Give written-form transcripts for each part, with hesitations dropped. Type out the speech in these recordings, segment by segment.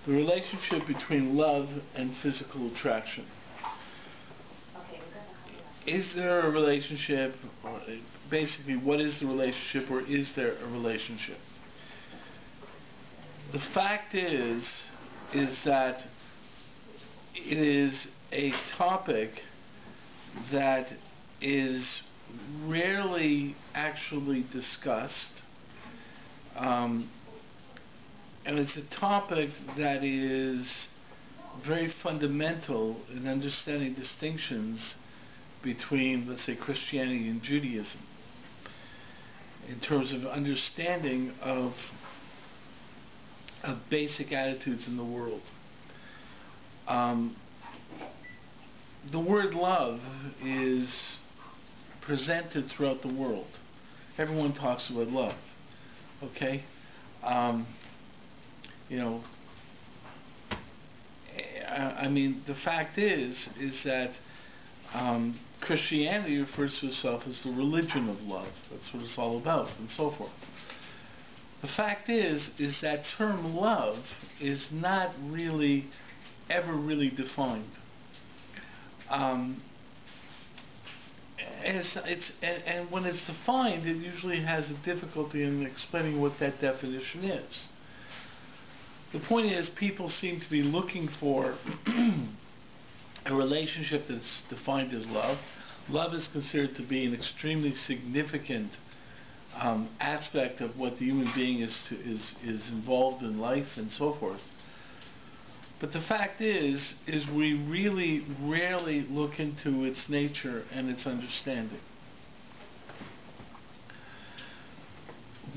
the relationship between love and physical attraction. Is there a relationship, or basically what is the relationship, or is there a relationship? The fact is that it is a topic that is rarely actually discussed, and it's a topic that is very fundamental in understanding distinctions between, let's say, Christianity and Judaism, in terms of understanding of basic attitudes in the world. The word love is presented throughout the world. Everyone talks about love. Okay? I mean, the fact is that Christianity refers to itself as the religion of love. That's what it's all about, and so forth. The fact is that term love is not really ever really defined. And when it's defined, it usually has a difficulty in explaining what that definition is. The point is, people seem to be looking for a relationship that's defined as love. Love is considered to be an extremely significant aspect of what the human being is involved in life and so forth. But the fact is we really rarely look into its nature and its understanding.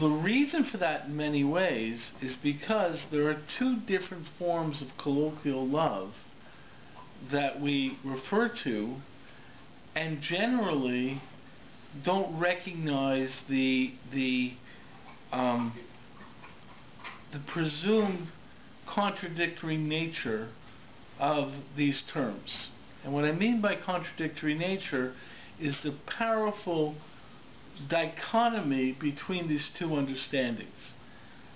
The reason for that in many ways is because there are two different forms of colloquial love that we refer to, and generally don't recognize the presumed contradictory nature of these terms. And what I mean by contradictory nature is the powerful dichotomy between these two understandings.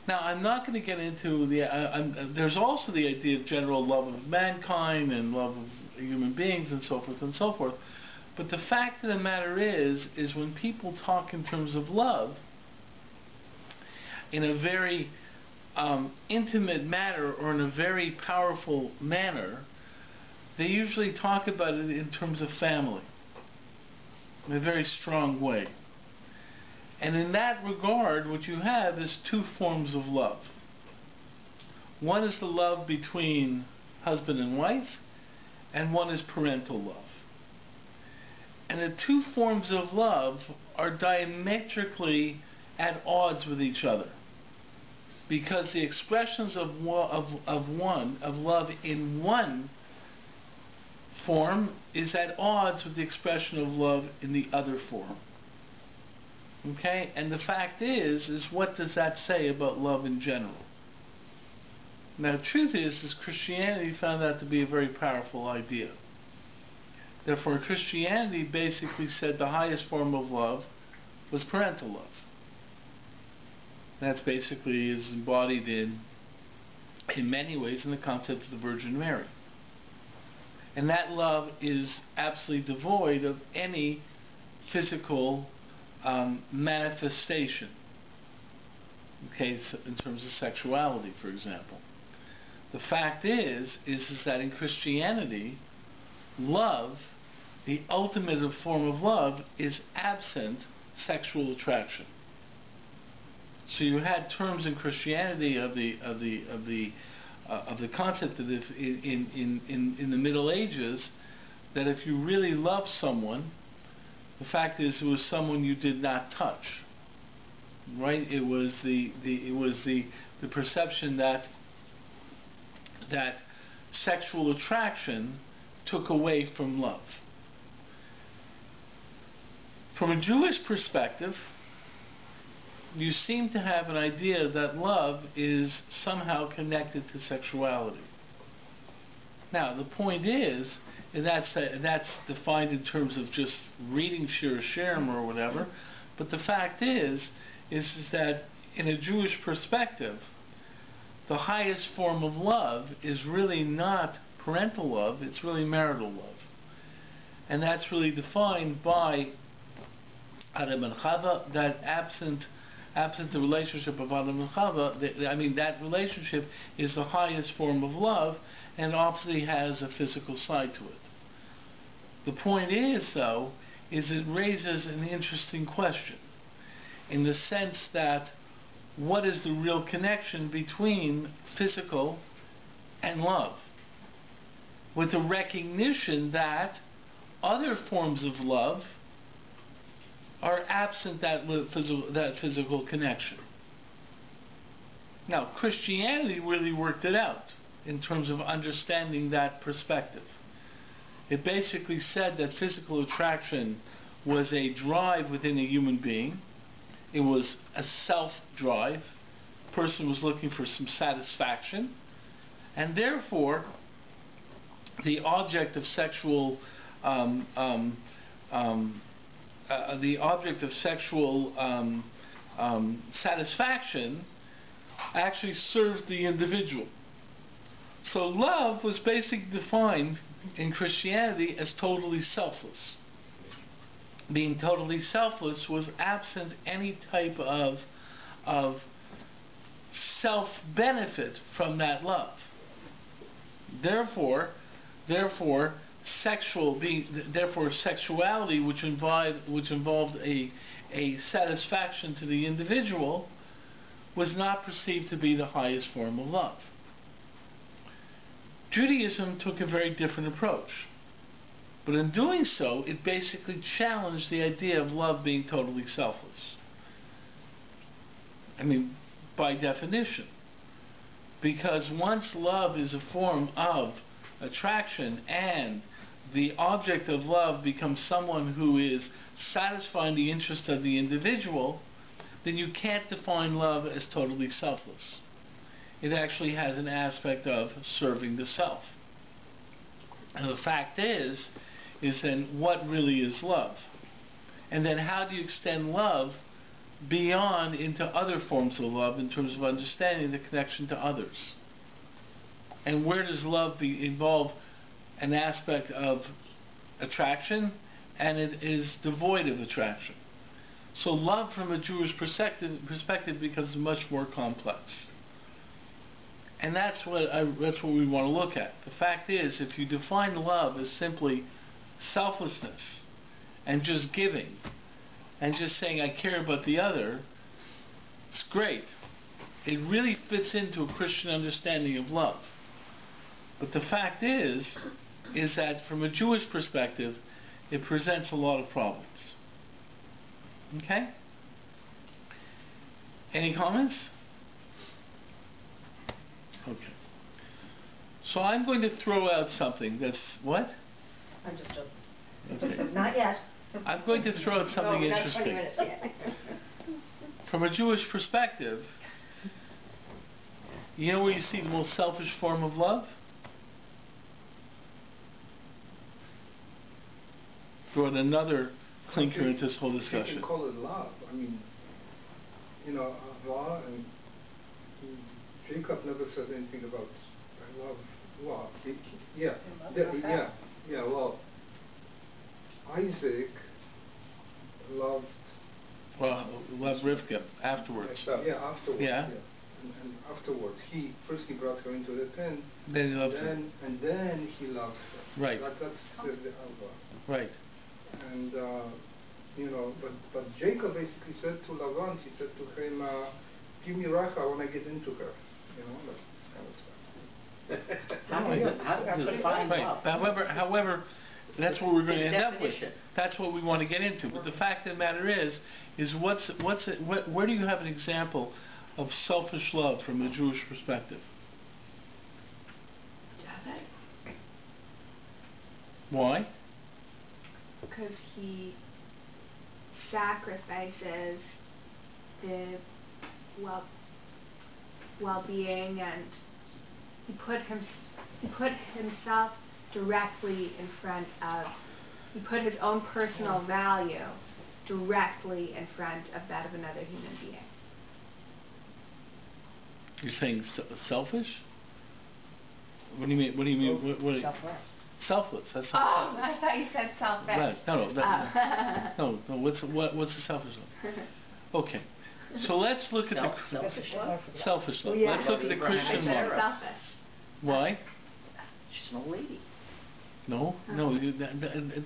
Now, I'm not going to get into there's also the idea of general love of mankind and love of human beings and so forth and so forth. But the fact of the matter is when people talk in terms of love in a very intimate manner or in a very powerful manner, they usually talk about it in terms of family in a very strong way. And in that regard, what you have is two forms of love. One is the love between husband and wife, and one is parental love. And the two forms of love are diametrically at odds with each other, because the expressions of love in one form is at odds with the expression of love in the other form. Okay? And the fact is what does that say about love in general? Now, the truth is Christianity found that to be a very powerful idea. Therefore, Christianity basically said the highest form of love was parental love. That's basically is embodied in many ways in the concept of the Virgin Mary. And that love is absolutely devoid of any physical manifestation. Okay, so in terms of sexuality, for example. The fact is that in Christianity, love, the ultimate form of love, is absent sexual attraction. So you had terms in Christianity of the concept that if in the Middle Ages, that if you really loved someone, the fact is it was someone you did not touch. Right? It was the perception that sexual attraction took away from love. From a Jewish perspective, you seem to have an idea that love is somehow connected to sexuality. Now, the point is, and that's defined in terms of just reading Shir Hashirim or whatever, but the fact is that in a Jewish perspective, the highest form of love is really not parental love, it's really marital love. And that's really defined by Adam and Chava, that absent the relationship of Adam and Chava, that relationship is the highest form of love, and obviously has a physical side to it. The point is, though, it raises an interesting question, in the sense that what is the real connection between physical and love? With the recognition that other forms of love are absent that physical connection. Now, Christianity really worked it out in terms of understanding that perspective. It basically said that physical attraction was a drive within a human being. It was a self-drive. The person was looking for some satisfaction, and therefore the object of sexual satisfaction actually served the individual. So love was basically defined in Christianity as totally selfless. Being totally selfless was absent any type of self-benefit from that love. Therefore, sexuality, which involved a satisfaction to the individual, was not perceived to be the highest form of love. Judaism took a very different approach, but in doing so, it basically challenged the idea of love being totally selfless. By definition, because once love is a form of attraction and the object of love becomes someone who is satisfying the interest of the individual, then you can't define love as totally selfless. It actually has an aspect of serving the self. And the fact is then what really is love? And then how do you extend love beyond into other forms of love in terms of understanding the connection to others? And where does love involve an aspect of attraction, and it is devoid of attraction? So love from a Jewish perspective becomes much more complex. And that's what we want to look at. The fact is, if you define love as simply selflessness and just giving and just saying I care about the other, it's great. It really fits into a Christian understanding of love. But the fact is that from a Jewish perspective, it presents a lot of problems. Okay? Any comments? Okay. So I'm going to throw out something that's what? I'm just joking. Okay. Not yet. I'm going to throw out something interesting. 20 minutes yet. From a Jewish perspective, you know where you see the most selfish form of love? Brought another clinker into this whole discussion. You can call it love. Allah and Jacob never said anything about I love love. Well, Isaac loved Rivka afterwards. Afterwards. Yeah. And afterwards, he brought her into the tent. Then he loved her. And then he loved her. Right. That's the Allah. Right. And but Jacob basically said to Lavan, he said to him, "Give me Rachel, I want to get into her." That kind of stuff. How do you define love? However, that's what we're going to end up with. That's what we want to get into. But the fact of the matter is where do you have an example of selfish love from a Jewish perspective? David. Why? Because he sacrifices the well-being, and he put himself directly in front of. He put his own personal value directly in front of that of another human being. You're saying selfish? What do you mean? What do you mean? What Selfless. Selfless. That's Oh, not selfish. I thought you said selfish. Right. No. No. What's the selfish one? Okay. So let's look at the Selfish love. selfish love. Yeah. Let's look at the Christian model. Selfish. Why? She's an old lady. No.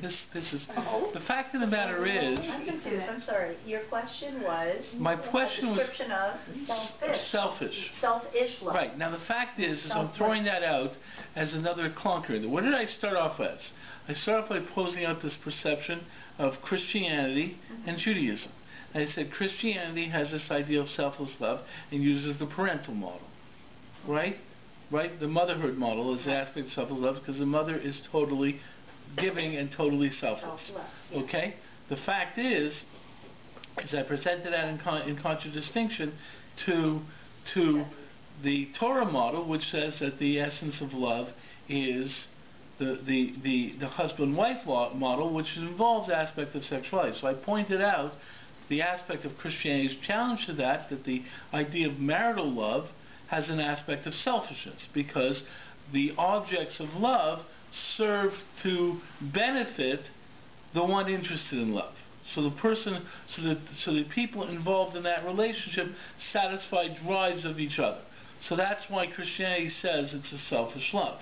This is Oh. the fact of the matter is. I'm confused. I'm sorry. Your question was My question a was description of selfish. Selfish love. Right. Now the fact is I'm throwing that out as another clunker. What did I start off as? I started off by posing out this perception of Christianity and Judaism. And I said Christianity has this idea of selfless love and uses the parental model. Right? Right? The motherhood model is the aspect of selfless love because the mother is totally giving and totally selfless. Yes. Okay? The fact is I presented that in contradistinction to the Torah model, which says that the essence of love is the husband-wife model, which involves aspects of sexuality. So I pointed out the aspect of Christianity's challenge to that the idea of marital love has an aspect of selfishness because the objects of love serve to benefit the one interested in love. So the people involved in that relationship satisfy drives of each other. So that's why Christianity says it's a selfish love.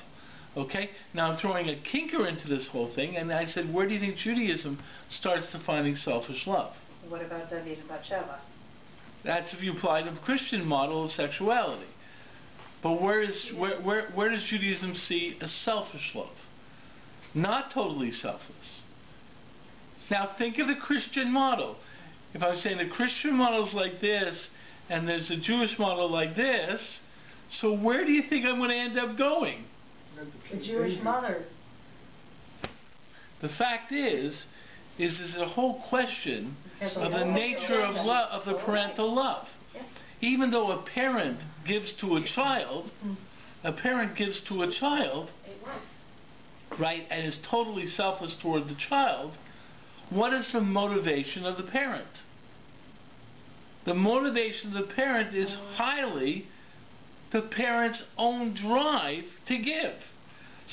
Okay? Now I'm throwing a kinker into this whole thing, and I said, where do you think Judaism starts defining selfish love? What about David and Bathsheba? That's if you apply the Christian model of sexuality. But where does Judaism see a selfish love? Not totally selfless. Now think of the Christian model. If I was saying the Christian model is like this, and there's a Jewish model like this, so where do you think I'm going to end up going? The Jewish mother. The fact is a whole question of the nature of love, of the parental love. Even though a parent gives to a child, right, and is totally selfless toward the child, what is the motivation of the parent? The motivation of the parent is highly the parent's own drive to give.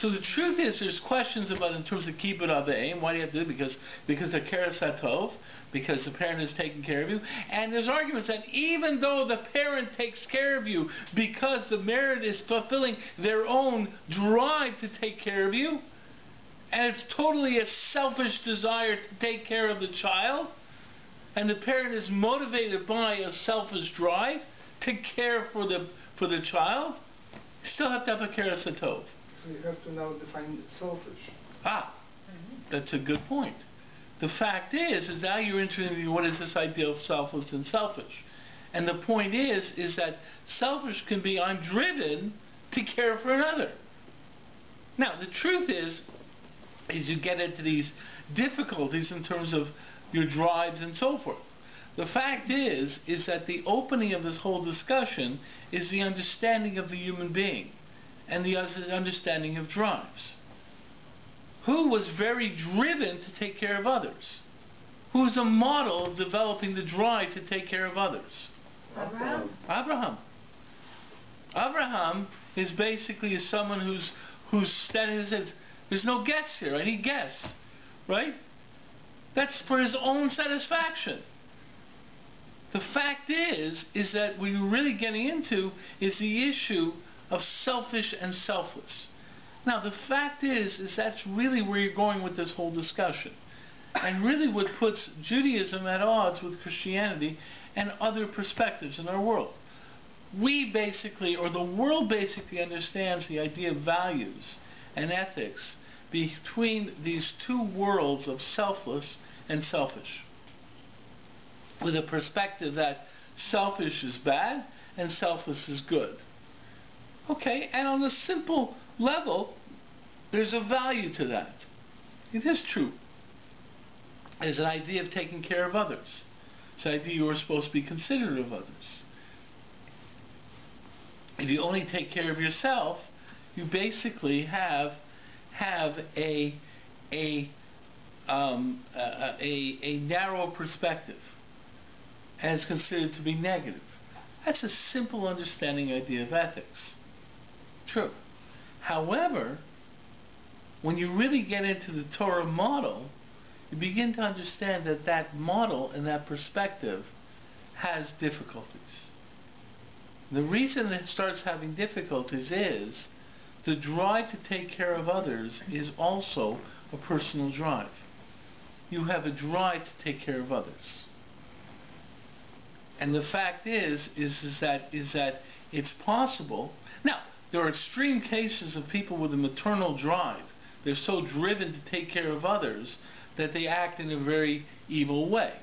So the truth is, there's questions about in terms of kibbud avim. Why do you have to do it? Because of keres hatov, because the parent is taking care of you. And there's arguments that even though the parent takes care of you because the parent is fulfilling their own drive to take care of you, and it's totally a selfish desire to take care of the child, and the parent is motivated by a selfish drive to care for the child, you still have to have a keres hatov. So you have to now define selfish. That's a good point. The fact is now you're interested in what is this idea of selfless and selfish. And the point is that selfish can be I'm driven to care for another. Now the truth is you get into these difficulties in terms of your drives and so forth. The fact is that the opening of this whole discussion is the understanding of the human being and the understanding of drives. Who was very driven to take care of others? Who's a model of developing the drive to take care of others? Abraham is basically someone who's standing and says, there's no guests here, I need guests. Right? That's for his own satisfaction. The fact is that what you're really getting into is the issue of selfish and selfless. Now the fact is that's really where you're going with this whole discussion. And really what puts Judaism at odds with Christianity and other perspectives in our world. We basically, or the world basically understands the idea of values and ethics between these two worlds of selfless and selfish. With a perspective that selfish is bad and selfless is good. Okay, and on a simple level, there's a value to that. It is true. There's an idea of taking care of others. It's an idea you are supposed to be considerate of others. If you only take care of yourself, you basically have a narrow perspective, and it's considered to be negative. That's a simple understanding idea of ethics. True. However, when you really get into the Torah model, you begin to understand that that model and that perspective has difficulties. The reason it starts having difficulties is the drive to take care of others is also a personal drive. You have a drive to take care of others. And the fact is that it's possible. Now, there are extreme cases of people with a maternal drive. They're so driven to take care of others that they act in a very evil way.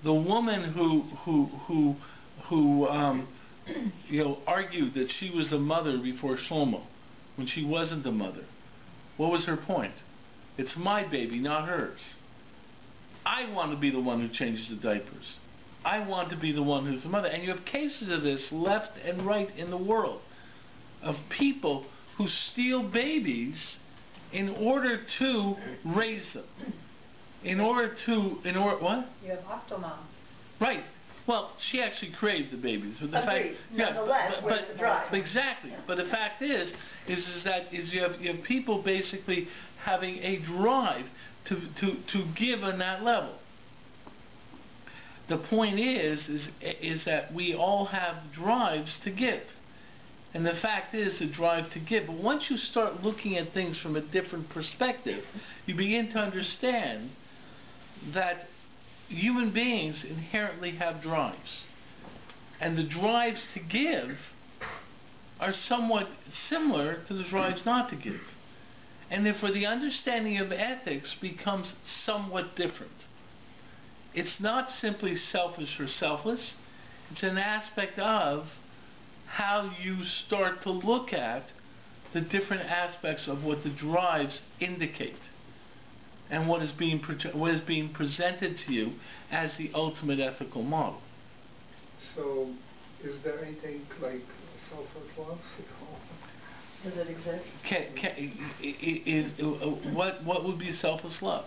The woman who argued that she was the mother before Shlomo, when she wasn't the mother. What was her point? It's my baby, not hers. I want to be the one who changes the diapers. I want to be the one who's the mother. And you have cases of this left and right in the world, of people who steal babies in order to raise them. What? You have Octomom. Right. Well, she actually created the babies, but the Agreed. Nonetheless, where's the drive? Exactly. But the fact is you have people basically having a drive to give on that level. The point is that we all have drives to give. And the fact is the drive to give. But once you start looking at things from a different perspective, you begin to understand that human beings inherently have drives. And the drives to give are somewhat similar to the drives not to give. And therefore the understanding of ethics becomes somewhat different. It's not simply selfish or selfless. It's an aspect of how you start to look at the different aspects of what the drives indicate and what is being presented to you as the ultimate ethical model. So, is there anything like selfless love? Does it exist? What would be selfless love?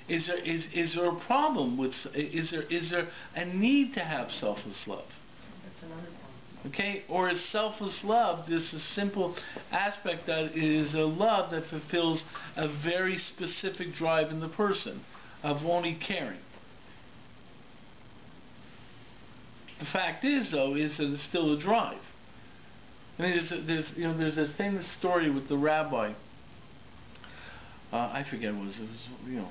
Is there a problem with? Is there a need to have selfless love? That's another one. Okay, or is selfless love just a simple aspect that it is a love that fulfills a very specific drive in the person of only caring? The fact is, though, is that it's still a drive. I mean, there's a famous story with the Rabbi. I forget what it was.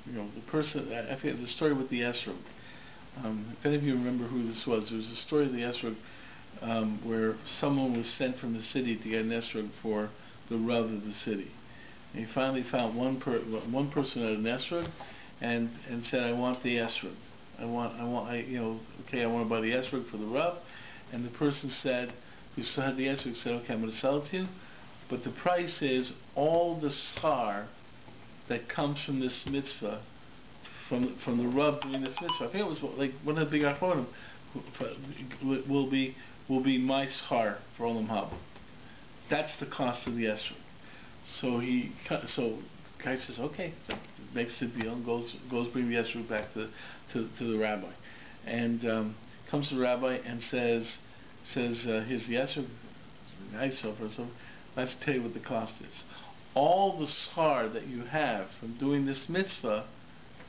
The person. I forget the story with the esrog. If any of you remember who this was, there was a story of the esrog. Where someone was sent from the city to get an esrog for the Rav of the city. And he finally found one person at an esrog and said, I want the esrog. I want to buy the esrog for the Rav. And the person said, who had the esrog, said, okay, I'm going to sell it to you, but the price is all the schar that comes from this mitzvah, from the Rav doing this mitzvah. I think it was like one of the big achronim will be my schar for Olam Haba. That's the cost of the esrog. So the guy says, okay, makes the deal and goes bring the esrog back to the rabbi, and comes to the rabbi and says here's the esrog. Nice, so I have to tell you what the cost is. All the schar that you have from doing this mitzvah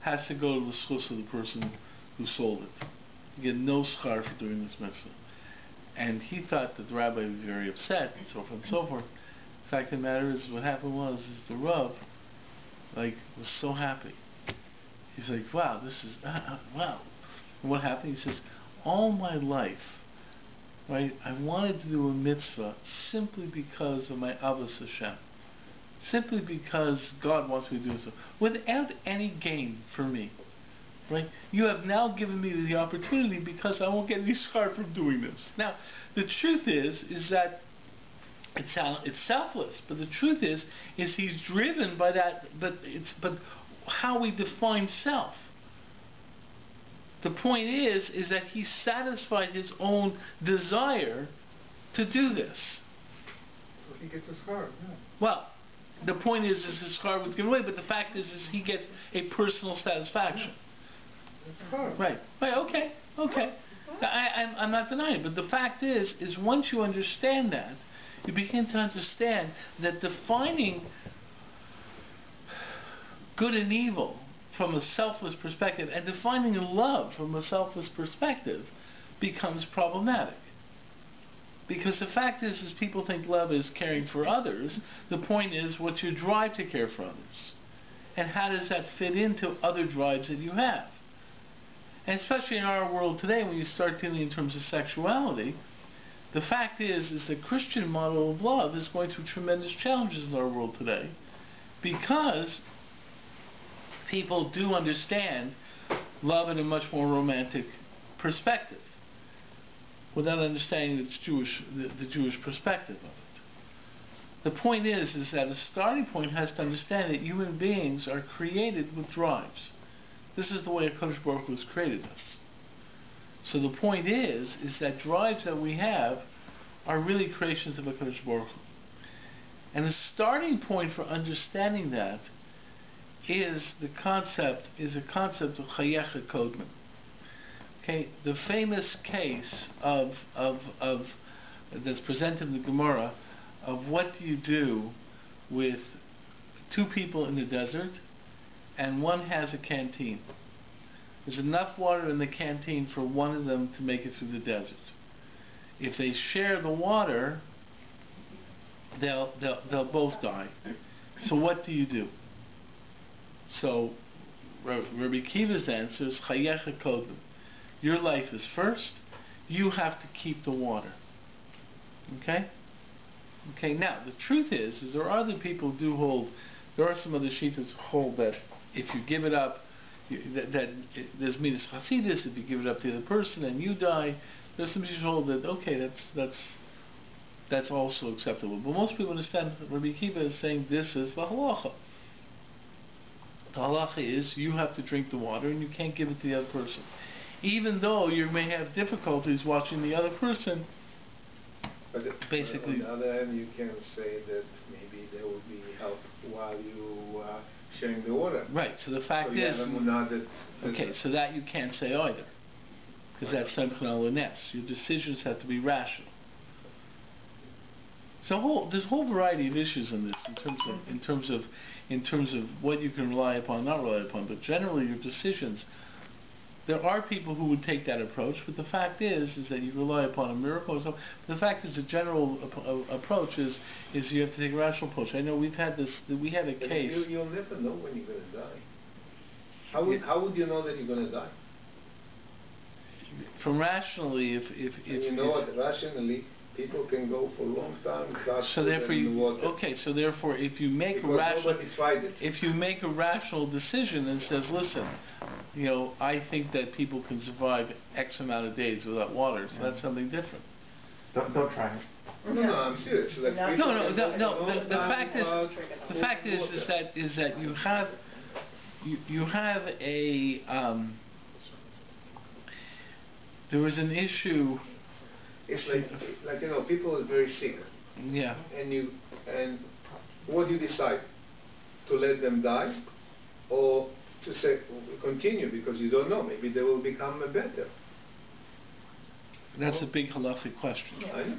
has to go to the schus of the person who sold it. You get no schar for doing this mitzvah. And he thought that the rabbi would be very upset, and so forth and so forth. The fact of the matter is, what happened was the Rav, was so happy. He's like, wow, this is, wow. And what happened? He says, all my life, right, I wanted to do a mitzvah simply because of my Avos Hashem. Simply because God wants me to do so. Without any gain for me. Right? You have now given me the opportunity because I won't get any schar from doing this. Now, the truth is that it's selfless, but the truth is he's driven by that. But how we define self. The point is that he satisfied his own desire to do this. So he gets a schar. Yeah. Well, the point is his schar was given away, but the fact is he gets a personal satisfaction. It's hard. Right. Okay. I'm not denying it, but the fact is once you understand that, you begin to understand that defining good and evil from a selfless perspective and defining love from a selfless perspective becomes problematic. Because the fact is people think love is caring for others. The point is, what's your drive to care for others? And how does that fit into other drives that you have? And especially in our world today, when you start dealing in terms of sexuality, the fact is the Christian model of love is going through tremendous challenges in our world today, because people do understand love in a much more romantic perspective, without understanding the Jewish perspective of it. The point is that a starting point has to understand that human beings are created with drives. This is the way HaKadosh Baruch Hu has created us. So the point is that drives that we have are really creations of HaKadosh Baruch Hu. And the starting point for understanding that is a concept of Chayecha Kodman. Okay, the famous case of that's presented in the Gemara of what do you do with two people in the desert and one has a canteen. There's enough water in the canteen for one of them to make it through the desert. If they share the water, they'll both die. So what do you do? So Rabbi Kiva's answer is Chayecha Kodman. Your life is first. You have to keep the water. Okay? Okay, now, the truth is there are other people who do hold, there are some other sheets that hold that if you give it up, there's Midas Chasidus, if you give it up to the other person and you die, there's some sheets hold that, okay, that's also acceptable. But most people understand Rabbi Kiva is saying this is the halacha. The halacha is you have to drink the water and you can't give it to the other person. Even though you may have difficulties watching the other person, but basically. On the other hand, you can say that maybe there will be help while you are sharing the water. Right, so the fact is, okay, so that you can't say either, because that's Semchen al Nes. Your decisions have to be rational. So there's a whole variety of issues in this, in terms of what you can rely upon, not rely upon. But generally, your decisions. There are people who would take that approach, but the fact is that you rely upon a miracle or something. But the fact is, the general approach is you have to take a rational approach. I know we had a case. You'll never know when you're going to die. How would you know that you're going to die? From rationally, if you know what, rationally, people can go for a long time without water. Okay, so therefore, if you make a rational decision and says, listen, I think that people can survive X amount of days without water, so that's something different. Don't try it. No, I'm serious. Like No. The fact is that you have a there was an issue. It's like people are very sick. Yeah. And what do you decide? To let them die, or to say continue because you don't know, maybe they will become better. That's a big halachic question. I know.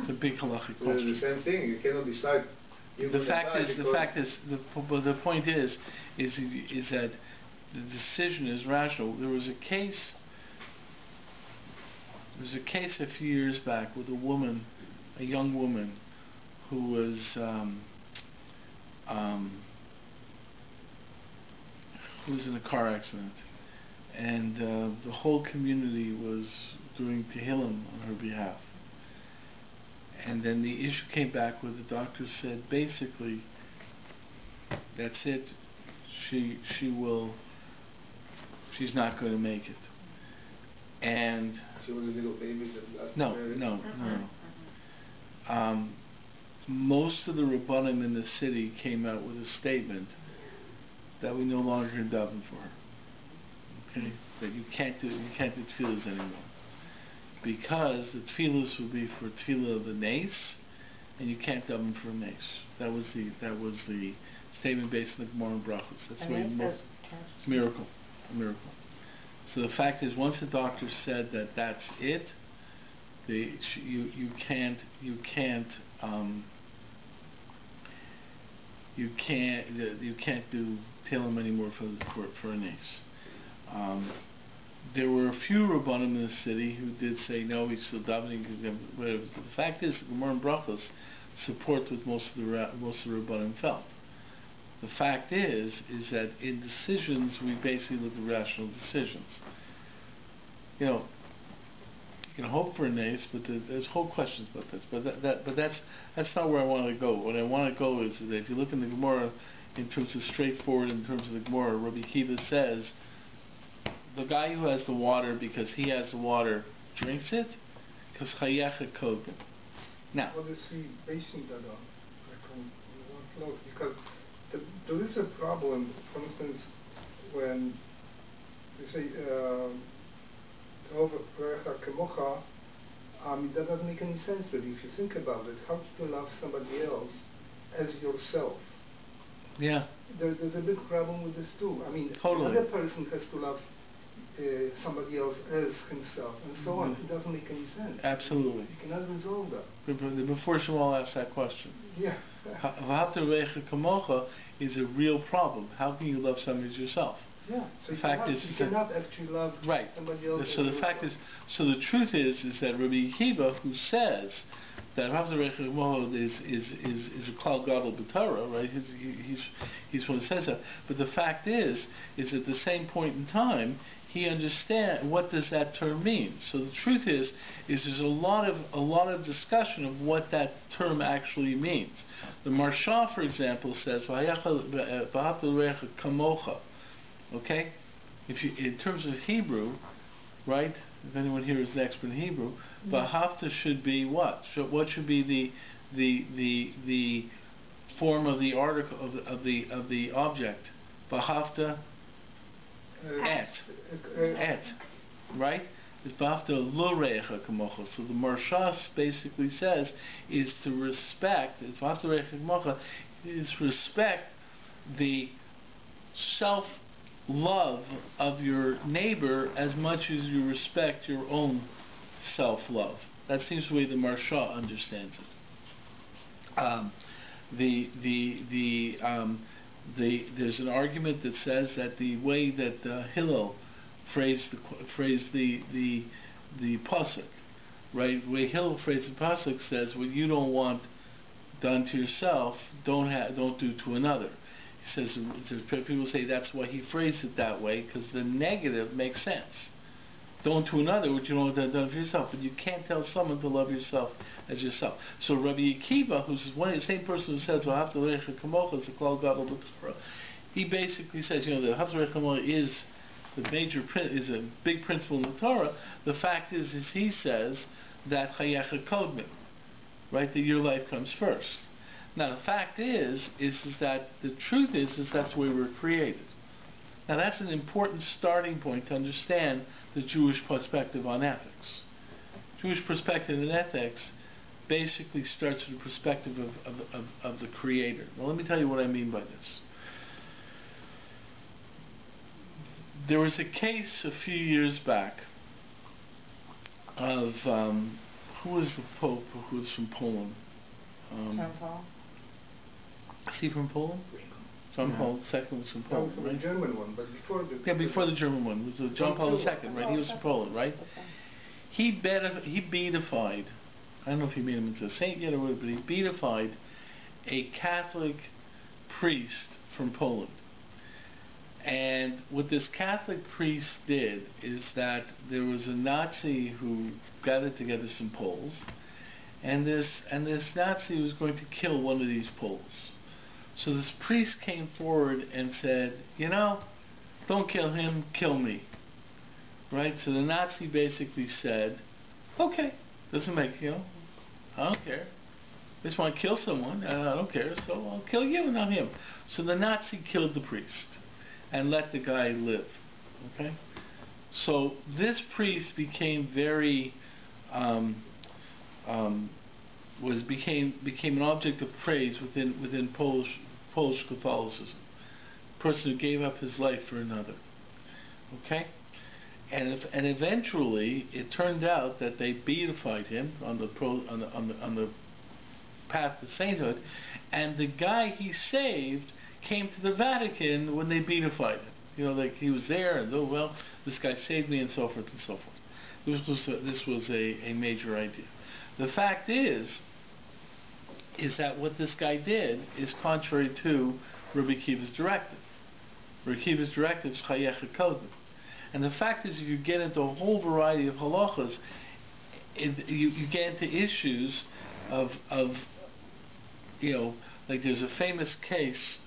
It's a big halachic question. It's the same thing. You cannot decide. The point is that the decision is rational. There was a case a few years back with a young woman, who was in a car accident, and the whole community was doing tehillim on her behalf. And then the issue came back where the doctor said, basically, that's it. She's not going to make it. And she was a little baby. No. Most of the Rabbanim in the city came out with a statement that we no longer daven for her. Okay, that you can't do tefillahs anymore, because the tefillahs will be for tefillah of the nace, and you can't daven for a nace. That was the statement based on the Gemara and Brachos. That's why a miracle. So the fact is, once the doctor said that that's it, you can't do Tehillim anymore for a niece. There were a few Rabbanim in the city who did say no, he's still davening. Whatever. But the fact is, the Gemara and Brachos support what most of the Rabbanim felt. The fact is that in decisions we basically look at rational decisions. You know, you can hope for a nace, but there's whole questions about this. But that's not where I want to go. What I want to go is that if you look in the Gemara, in terms of straightforward, in terms of the Gemara, Rabbi Kiva says the guy who has the water because he has the water drinks it because chayecha kodim. Now, what is he basing that on? Because there is a problem. For instance, when they say that doesn't make any sense really. If you think about it, how do you love somebody else as yourself? Yeah. There's a big problem with this too. I mean, totally. The other person has to love somebody else as himself, and so on. It doesn't make any sense. Absolutely. You cannot resolve that. Before Shmuel asked that question. Yeah. V'ahavta l'recha kamocha is a real problem. How can you love somebody as yourself? Yeah. So the fact is you cannot actually love somebody else. So the fact is, so the truth is that Rabbi Akiva, who says that V'ahavta l'recha kamocha is a klal gadol b'Torah, right? He's one who says that. But the fact is at the same point in time, he understands what does that term mean. So the truth is there's a lot of discussion of what that term actually means. The Marsha, for example, says v'ahavta l'recha kamocha. Okay, if you in terms of Hebrew, right? If anyone here is an expert in Hebrew, v'ahavta should be what? What should be the form of the article of the object? V'ahavta. Et, right? It's b'ahavta l'recha kamocha. So the Marsha basically says is to respect. B'ahavta l'recha kamocha is respect the self-love of your neighbor as much as you respect your own self-love. That seems the way the Marsha understands it. There's an argument that says that the way that Hillel phrased the pasuk, right? The way Hillel phrased the pasuk says, "What you don't want done to yourself, don't do to another." He says people say that's why he phrased it that way because the negative makes sense. Don't to another what you don't want done for yourself, but you can't tell someone to love yourself as yourself. So Rabbi Akiva, who's the same person who says v'ahavta l'recha kamocha is a klal gadol b'Torah, he basically says, the v'ahavta l'recha kamocha is is a big principle in the Torah. The fact is he says that chayecha kodmim, right, that your life comes first. Now the fact is that the truth is that's the way we're created. Now that's an important starting point to understand the Jewish perspective on ethics. Jewish perspective on ethics basically starts with the perspective of the Creator. Now let me tell you what I mean by this. There was a case a few years back of who was the Pope who was from Poland? John Paul. Is he from Poland? John Paul II was from Poland, from right? the German one, but before the... Yeah, before the German one. It was John Paul II, right? He was from Poland, right? He beatified, I don't know if he made him into a saint yet or what, but he beatified a Catholic priest from Poland. And what this Catholic priest did is that there was a Nazi who gathered together some Poles, and this Nazi was going to kill one of these Poles. So this priest came forward and said, don't kill him, kill me. Right? So the Nazi basically said, okay, doesn't make, I don't care. I just want to kill someone, and I don't care, so I'll kill you, not him. So the Nazi killed the priest and let the guy live. Okay? So this priest became very became an object of praise within Polish Catholicism. A person who gave up his life for another. Okay? and eventually it turned out that they beatified him on the path to sainthood, and the guy he saved came to the Vatican when they beatified him. Like he was there, and oh well, this guy saved me, and so forth and so forth. This was a major idea. The fact is that what this guy did is contrary to Rabbi Akiva's directive. Rabbi Akiva's directive is chayecha kodem. And the fact is, if you get into a whole variety of halachas, you get into issues of like there's a famous case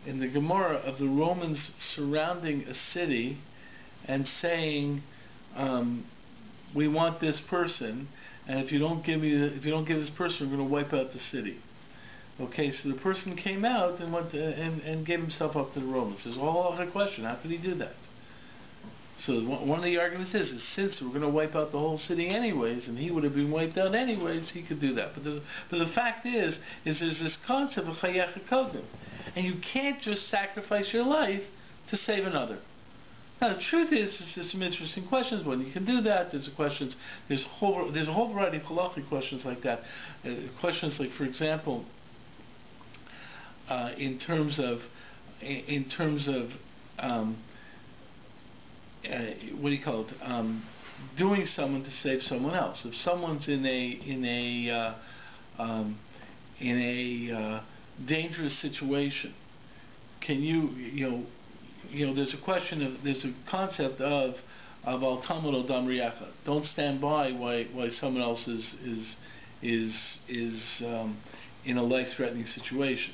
in the Gemara of the Romans surrounding a city and saying, we want this person, and if you don't give this person, we're going to wipe out the city. Okay, so the person came out and went and gave himself up to the Romans. There's a whole other question: how could he do that? So one of the arguments is since we're going to wipe out the whole city anyways, and he would have been wiped out anyways, he could do that. But the fact is there's this concept of chayecha kodem, and you can't just sacrifice your life to save another. Now the truth is there's some interesting questions when you can do that. There's a whole variety of halachic questions like that. Questions like, for example, in terms of what do you call it? Doing someone to save someone else. If someone's in a dangerous situation, can there's a concept of al tamud al dam riyacha. Don't stand by while someone else is in a life-threatening situation.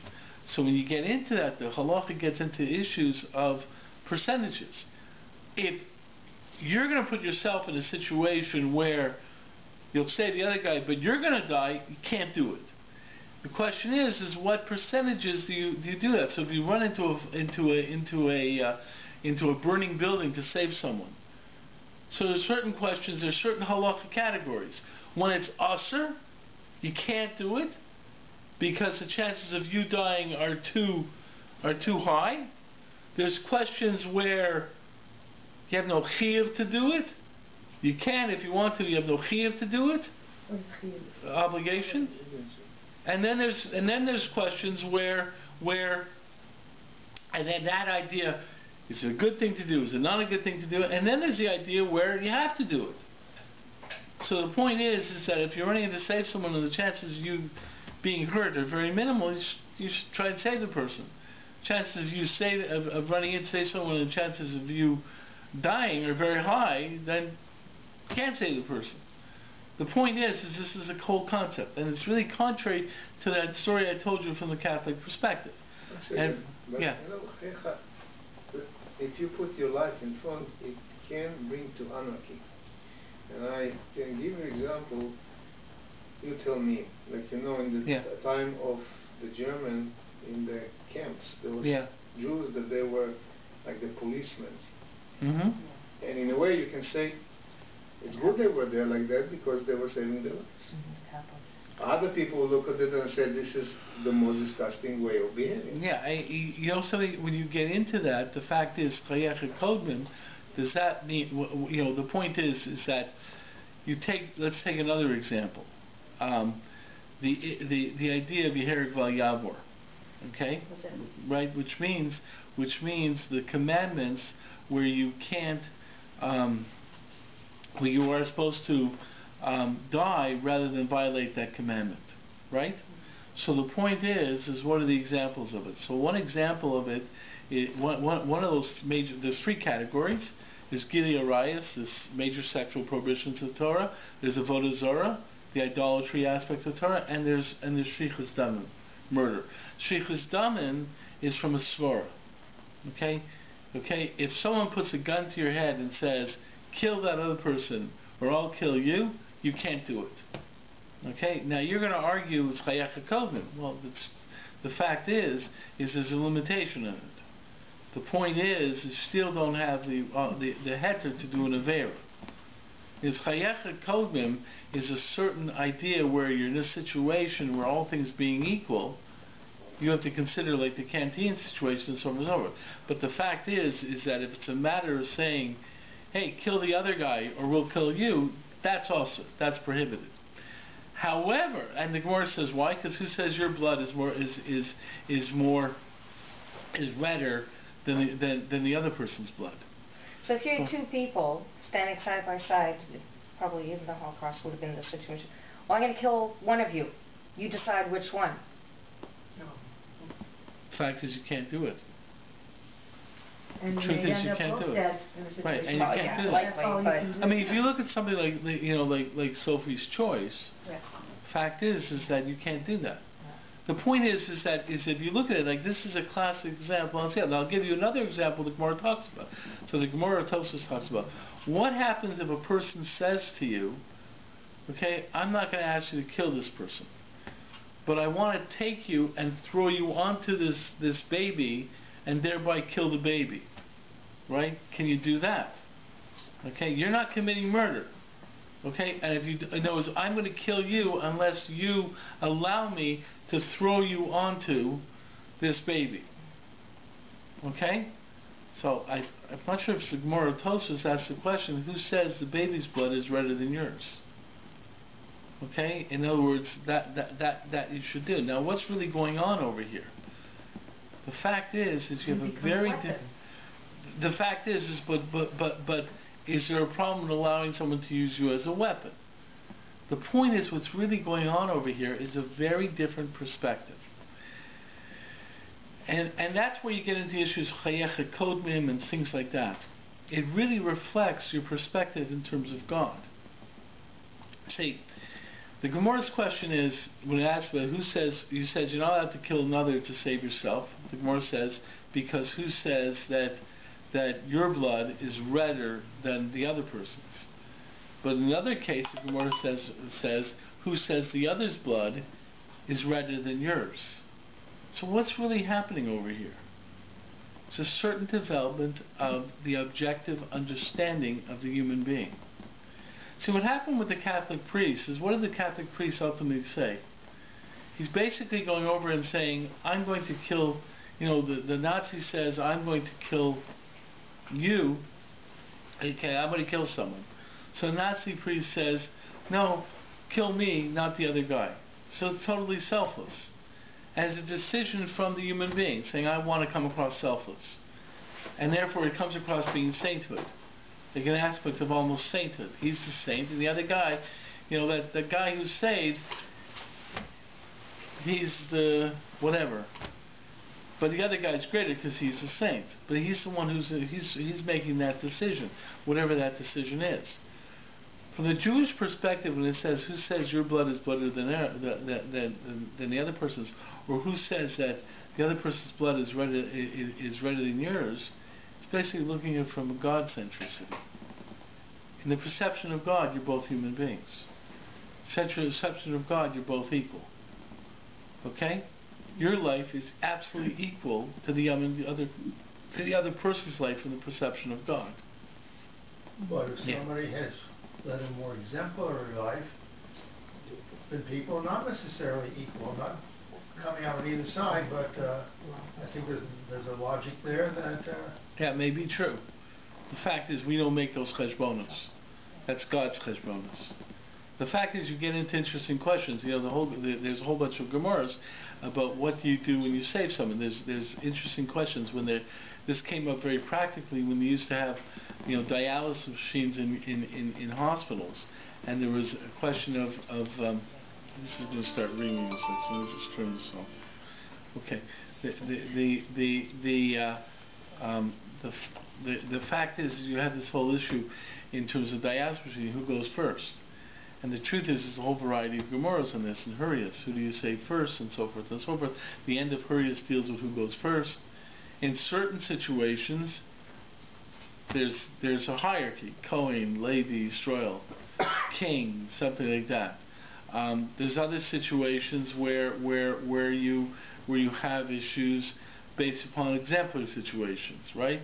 So when you get into that, the halacha gets into issues of percentages. If you're going to put yourself in a situation where you'll save the other guy, but you're going to die, you can't do it. The question is what percentages do you do that? So if you run into a burning building to save someone, so there's certain questions, there's certain halacha categories. When it's asr, you can't do it because the chances of you dying are too high. There's questions where you have no chiyuv to do it. You can if you want to. You have no chiyuv to do it. Obligation. And then there's questions where and then that idea is a good thing to do, is it not a good thing to do? And then there's the idea where you have to do it. So the point is that if you're running in to save someone and the chances of you being hurt are very minimal, you should try and save the person. Chances of running in to save someone and the chances of you dying are very high, then you can't save the person. The point is this is a whole concept, and it's really contrary to that story I told you from the Catholic perspective. And, yeah. If you put your life in front, it can bring to anarchy. And I can give you an example. You tell me, like in the time of the German in the camps, there was Jews that they were like the policemen. Mm-hmm. And in a way, you can say it's good they were there like that because they were saving their lives. Other people look at it and say this is the most disgusting way of behaving. Yeah, something when you get into that, the fact is chayecha kodem. Does that mean the point is that you take? Let's take another example. The idea of Yeherek Val Yavor, okay, right? Which means the commandments where you can't, where you are supposed to die rather than violate that commandment, right? So the point is what are the examples of it? So one example of it, one of those major, there's three categories. There's Gili Arayas, this major sexual prohibitions of Torah. There's Avodah Zarah, the idolatry aspects of Torah, and there's Shrichus Damin, murder. Shrichus Damin is from a svara. Okay, if someone puts a gun to your head and says, "Kill that other person, or I'll kill you," you can't do it. Okay, now you're going to argue it's chayecha kodem. Well, the fact is there's a limitation in it. The point is, you still don't have the heter to do an avera. Is chayecha kodem is a certain idea where you're in a situation where all things being equal, you have to consider like the canteen situation and so on and so forth. But the fact is that if it's a matter of saying, hey, kill the other guy or we'll kill you, that's prohibited. However, and the Gemara says why? Because who says your blood is redder than the other person's blood? So if you had two people standing side by side, probably even the Holocaust would have been the situation. Well, I'm going to kill one of you. You decide which one. The fact is, you can't do it. And the truth is, you can't do it. Right, and you can't do that. I mean, if you look at something like Sophie's Choice, fact is that you can't do that. The point is that if you look at it like this is a classic example, and I'll give you another example the Gemara talks about. So the Gemara talks about what happens if a person says to you, okay, I'm not going to ask you to kill this person, but I want to take you and throw you onto this baby and thereby kill the baby. Right? Can you do that? Okay, you're not committing murder. Okay, and if you know, I'm going to kill you unless you allow me to throw you onto this baby. Okay, so I'm not sure if the Gemara Tosfos asks the question: who says the baby's blood is redder than yours? Okay, in other words, that you should do. Now, what's really going on over here? The fact is you have a very different. The fact is but is there a problem in allowing someone to use you as a weapon? The point is, what's really going on over here is a very different perspective. And that's where you get into issues chayecha kodmim and things like that. It really reflects your perspective in terms of God. See, the Gemara's question is, when it asks about who says, you says you're not allowed to kill another to save yourself. The Gemara says, because who says that your blood is redder than the other person's? But in another case, the Gemara says, who says the other's blood is redder than yours? So what's really happening over here? It's a certain development of the objective understanding of the human being. See, what happened with the Catholic priest is, what did the Catholic priest ultimately say? He's basically going over and saying, I'm going to kill, the Nazi says, I'm going to kill you, okay, I'm going to kill someone. So the Nazi priest says, no, kill me, not the other guy. So it's totally selfless. As a decision from the human being, saying, I want to come across selfless. And therefore it comes across being sainthood. Like an aspect of almost sainthood. He's the saint, and the other guy, that the guy who's saved, he's the whatever. But the other guy's greater because he's the saint. But he's the one he's making that decision, whatever that decision is. From the Jewish perspective, when it says, who says your blood is redder than the other person's, or who says that the other person's blood is redder than yours, it's basically looking at it from a God centricity. In the perception of God, you're both human beings. Central perception of God, you're both equal. Okay? Your life is absolutely equal to the other person's life in the perception of God. But if somebody has led a more exemplary life, then people are not necessarily equal. Not coming out on either side, but I think there's a logic there that... That may be true. The fact is, we don't make those cheshbonos. That's God's cheshbonos. The fact is, you get into interesting questions. There's a whole bunch of Gemaras about what do you do when you save someone. There's interesting questions when this came up very practically when they used to have dialysis machines in hospitals, and there was a question of this is going to start ringing. So let me just turn this off. Okay. The fact is, you have this whole issue in terms of dialysis machine. Who goes first? And the truth is, there's a whole variety of Gemaras on this, and Hurrias. Who do you say first, and so forth and so forth. The end of Hurrias deals with who goes first. In certain situations, there's a hierarchy: Cohen, Levi, Stroil, King, something like that. There's other situations where you have issues based upon exemplary situations, right?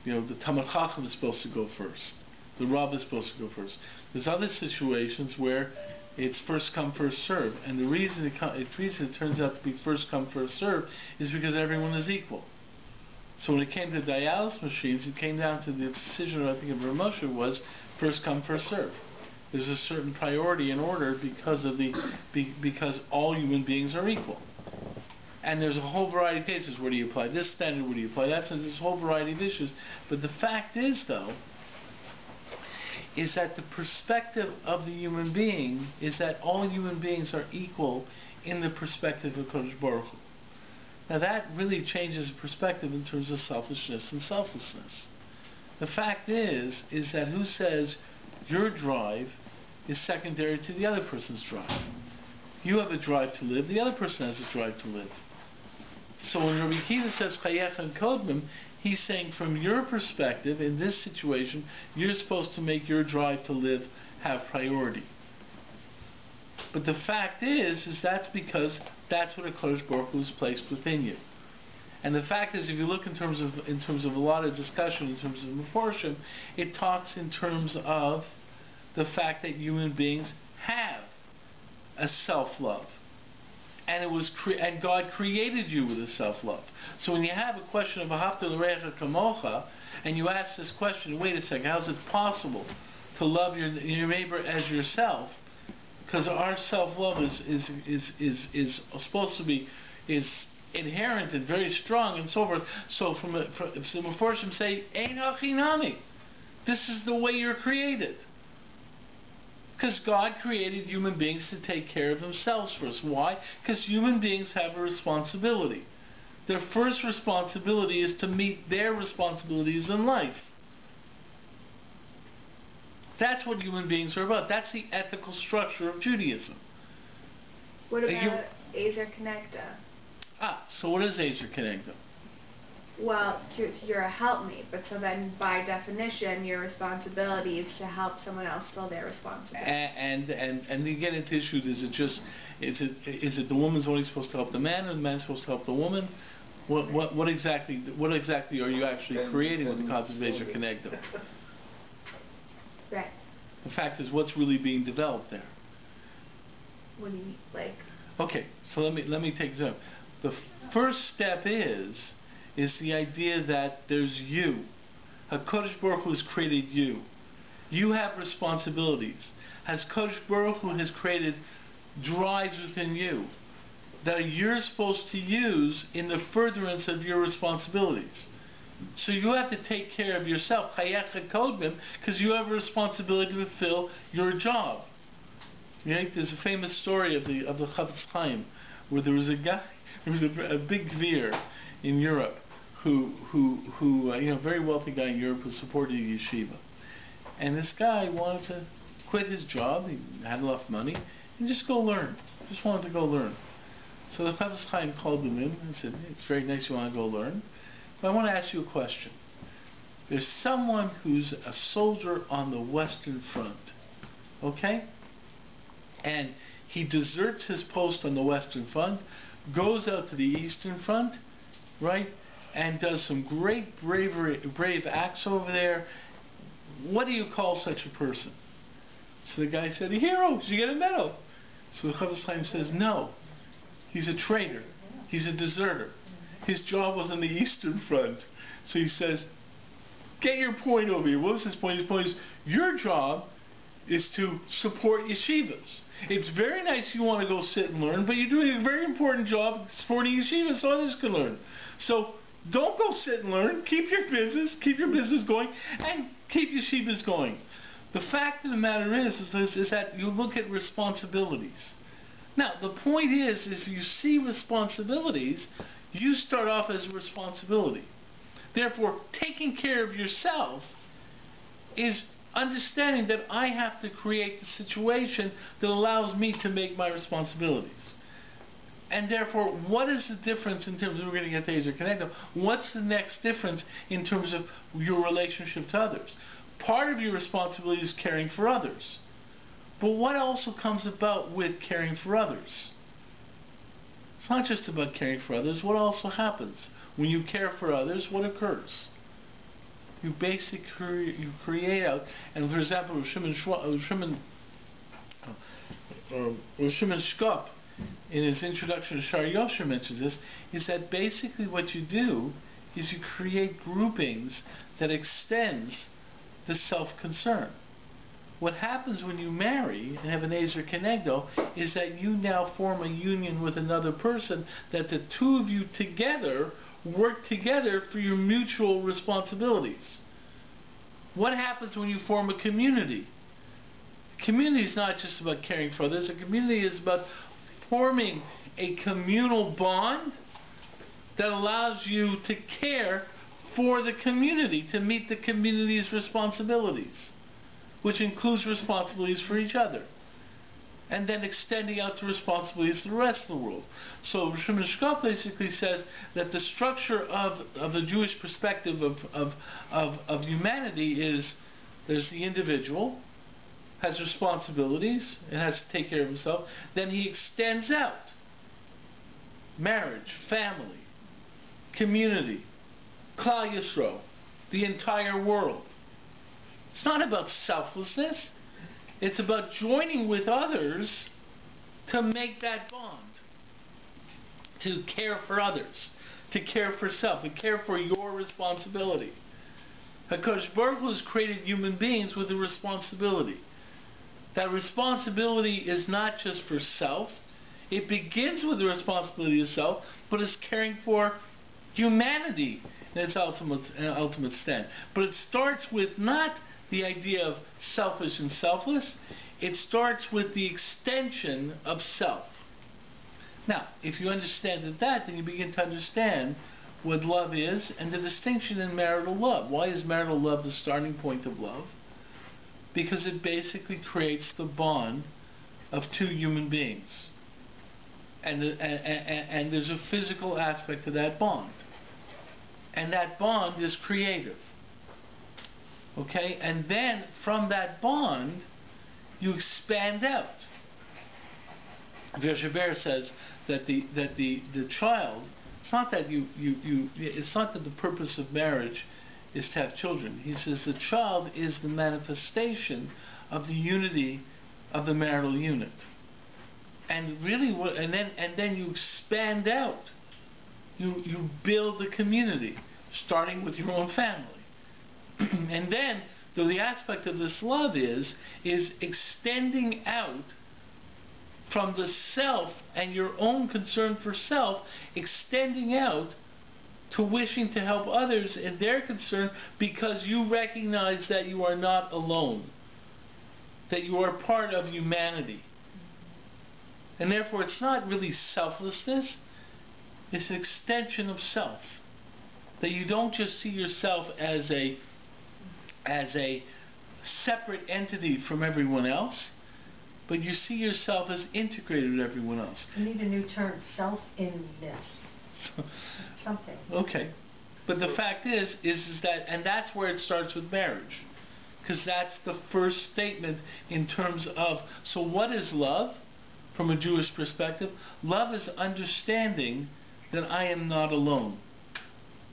The Talmid Chacham is supposed to go first. The Rabbi is supposed to go first. There's other situations where it's first come, first serve, and the reason it turns out to be first come, first serve is because everyone is equal. So when it came to dialysis machines, it came down to the decision, I think, of Rav Moshe was first come, first serve. There's a certain priority in order because all human beings are equal. And there's a whole variety of cases. Where do you apply this standard? Where do you apply that standard? There's a whole variety of issues. But the fact is, though, is that the perspective of the human being is that all human beings are equal in the perspective of Kodesh Baruch Hu. Now that really changes the perspective in terms of selfishness and selflessness. The fact is that who says your drive is secondary to the other person's drive? You have a drive to live, the other person has a drive to live. So when Rabbi Akiva says Chayech and Kodmim, he's saying from your perspective, in this situation, you're supposed to make your drive to live have priority. But the fact is that's because that's what a Kodesh Baruch Hu has placed within you. And the fact is, if you look in terms of a lot of discussion, in terms of Meforshim, it talks in terms of the fact that human beings have a self-love. And God created you with a self-love. So when you have a question of Ahavta l'recha kamocha, and you ask this question, wait a second, how is it possible to love your neighbor as yourself? Because our self-love is supposed to be inherent and very strong and so forth. So if the Meforshim say ein hachinami, this is the way you're created. Because God created human beings to take care of themselves first. Why? Because human beings have a responsibility. Their first responsibility is to meet their responsibilities in life. That's what human beings are about. That's the ethical structure of Judaism. What about Ezer Kenegda? So what is Ezer Kenegda? Well, you're a helpmate, but so then by definition, your responsibility is to help someone else fill their responsibility. And you get into issues. Is it the woman's only supposed to help the man, and the man's supposed to help the woman? What exactly are you actually creating with the concept of Ezer Kenegda? Right. The fact is, what's really being developed there? What do you mean, like? Okay, so let me take this up. The first step is the idea that there's you. HaKadosh Baruch Hu has created you. You have responsibilities. HaKadosh Baruch Hu has created drives within you that you're supposed to use in the furtherance of your responsibilities. So you have to take care of yourself, because you have a responsibility to fulfill your job. Right? There's a famous story of the Chavetz Chaim, where there was a guy, there was a big Gvir in Europe, who very wealthy guy in Europe who supported a yeshiva, and this guy wanted to quit his job. He had enough money and just go learn. Just wanted to go learn. So the Chavetz Chaim called him in and said, hey, "It's very nice you want to go learn. But I want to ask you a question. There's someone who's a soldier on the Western Front, okay? And he deserts his post on the Western Front, goes out to the Eastern Front, right? And does some great brave acts over there. What do you call such a person?" So the guy said, "A hero. You get a medal." So the Chavetz Chaim says, "No. He's a traitor. He's a deserter. His job was on the Eastern Front." So he says, "Get your point over here." What was his point? His point is, your job is to support yeshivas. It's very nice you want to go sit and learn, but you're doing a very important job supporting yeshivas so others can learn. So don't go sit and learn. Keep your business going, and keep yeshivas going. The fact of the matter is that you look at responsibilities. Now, the point is if you see responsibilities, you start off as a responsibility. Therefore, taking care of yourself is understanding that I have to create the situation that allows me to make my responsibilities. And therefore, what is the difference in terms of, we're going to get to Ezer Kenegda, what's the next difference in terms of your relationship to others? Part of your responsibility is caring for others. But what also comes about with caring for others? It's not just about caring for others. What also happens? When you care for others, what occurs? You basically create out, and for example, Rav Shimon Shkop, in his introduction to Shar Yosher mentions this, is that basically what you do is you create groupings that extends the self-concern. What happens when you marry and have an Ezer Kenegdo is that you now form a union with another person, that the two of you together work together for your mutual responsibilities. What happens when you form a community? A community is not just about caring for others. A community is about forming a communal bond that allows you to care for the community, to meet the community's responsibilities, which includes responsibilities for each other, and then extending out to responsibilities to the rest of the world. So Shimon Shkop basically says that the structure of the Jewish perspective of humanity is there's the individual, has responsibilities, and has to take care of himself. Then he extends out. Marriage, family, community, Klal Yisrael, the entire world. It's not about selflessness. It's about joining with others to make that bond. To care for others. To care for self. To care for your responsibility. HaKadosh Baruch Hu has created human beings with a responsibility. That responsibility is not just for self. It begins with the responsibility of self, but it's caring for humanity in its ultimate stand. But it starts with not the idea of selfish and selfless. It starts with the extension of self. Now, if you understand that, then you begin to understand what love is and the distinction in marital love. Why is marital love the starting point of love? Because it basically creates the bond of two human beings. And there's a physical aspect to that bond. And that bond is creative. Okay? And then from that bond, you expand out. Vershaber says that the child, it's not that it's not that the purpose of marriage is to have children. He says the child is the manifestation of the unity of the marital unit. And really, and then you expand out. You build the community, starting with your own family. And then the aspect of this love is extending out from the self and your own concern for self, extending out to wishing to help others in their concern, because you recognize that you are not alone, that you are part of humanity. And therefore it's not really selflessness, it's an extension of self. That you don't just see yourself as a separate entity from everyone else, but you see yourself as integrated with everyone else. You need a new term, self-inness. Something. Okay. But the fact is that, and that's where it starts with marriage. Because that's the first statement in terms of, so what is love from a Jewish perspective? Love is understanding that I am not alone.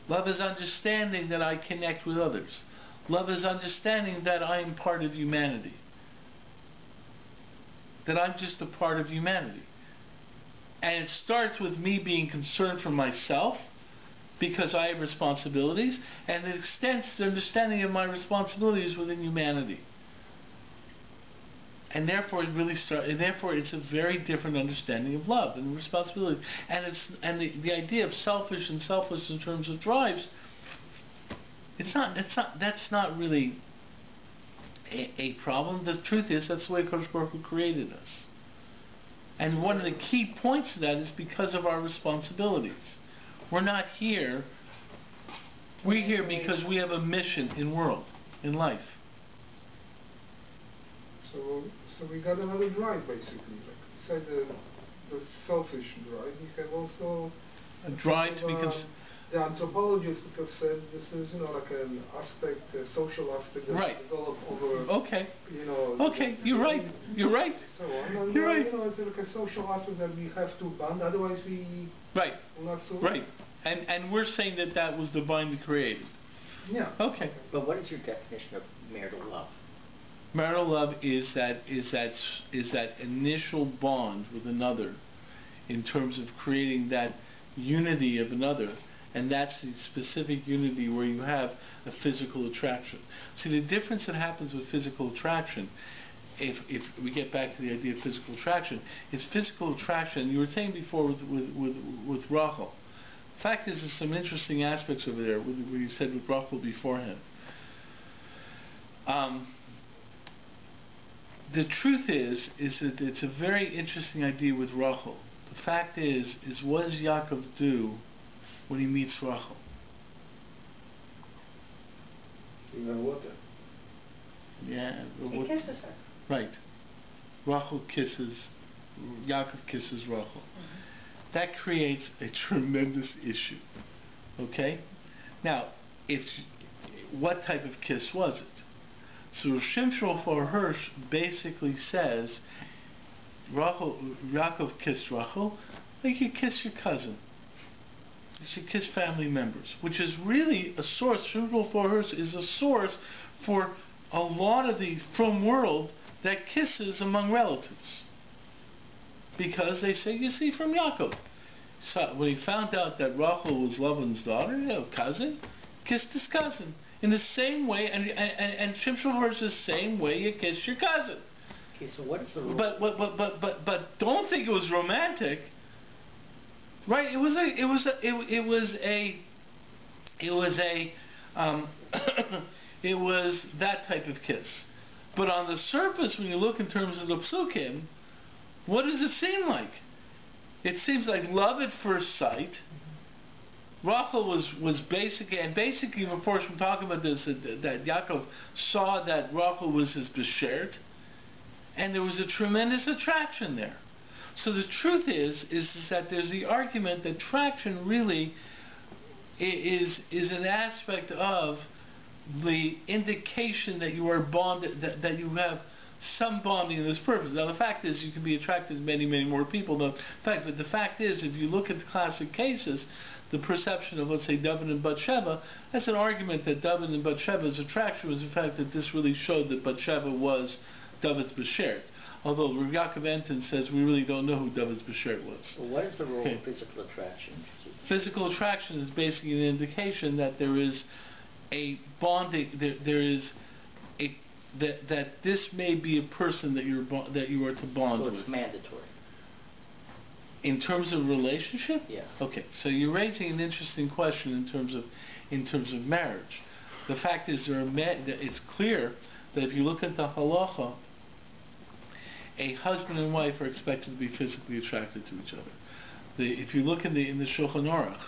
Love is understanding that I connect with others. Love is understanding that I am part of humanity. That I'm just a part of humanity. And it starts with me being concerned for myself, because I have responsibilities, and it extends to understanding of my responsibilities within humanity. And therefore it's a very different understanding of love and responsibility. And the idea of selfish and selfless in terms of drives, that's not really a problem. The truth is that's the way Kadosh Baruch Hu created us. And one of the key points to that is because of our responsibilities. We're not here. We're here because we have a mission in life. So we got another drive, basically. Like besides the selfish drive, we have also a drive to be the anthropologists would have said this is, like an aspect, a social aspect that developed over. Okay. Okay, you're right. You're right. So on. You're right. It's like a social aspect that we have to bond, otherwise we will not survive. Right. And we're saying that was divinely created. Yeah. Okay. But what is your definition of marital love? Marital love is that initial bond with another, in terms of creating that unity of another, And that's the specific unity where you have a physical attraction. See, the difference that happens with physical attraction, if we get back to the idea of physical attraction, is physical attraction, you were saying before with Rachel. The fact is, there's some interesting aspects over there, what you said with Rachel beforehand. The truth is that it's a very interesting idea with Rachel. The fact is what does Yaakov do when he meets Rachel? In the water. Yeah. He kisses her. Right. Yaakov kisses Rachel. Mm-hmm. That creates a tremendous issue. Okay? Now, what type of kiss was it? So Shimshon for Hirsch basically says Yaakov kissed Rachel like you kiss your cousin. You should kiss family members, which is really a source. Shimshon for Hirsch is a source for a lot of the frum world that kisses among relatives. Because they say, you see, from Yaakov. So when he found out that Rachel was Lavan's daughter, cousin, kissed his cousin. In the same way, and Shimshon for Hirsch is the same way you kiss your cousin. Okay, so what is the rule? But don't think it was romantic, right? It was that type of kiss. But on the surface, when you look in terms of the psukim, what does it seem like? It seems like love at first sight. Rachel was basically before we talk about this, that Yaakov saw that Rachel was his beshert, and there was a tremendous attraction there. So the truth is that there's the argument that attraction really is an aspect of the indication that you are bonded, that you have some bonding in this purpose. Now the fact is you can be attracted to many, many more people. But the fact is, if you look at the classic cases, the perception of, let's say, David and Bathsheba, that's an argument that David and Bathsheba's attraction was the fact that this really showed that Bathsheba was David's beshert. Although Rav Yaakov Anton says we really don't know who David's beshert was. So what is the role of physical attraction? Physical attraction is basically an indication that there is a bonding, that this may be a person that you are to bond with. So it's mandatory. In terms of relationship? Yes. Okay, so you're raising an interesting question in terms of marriage. The fact is, it's clear that if you look at the halacha, a husband and wife are expected to be physically attracted to each other. If you look in the Shulchan Aruch,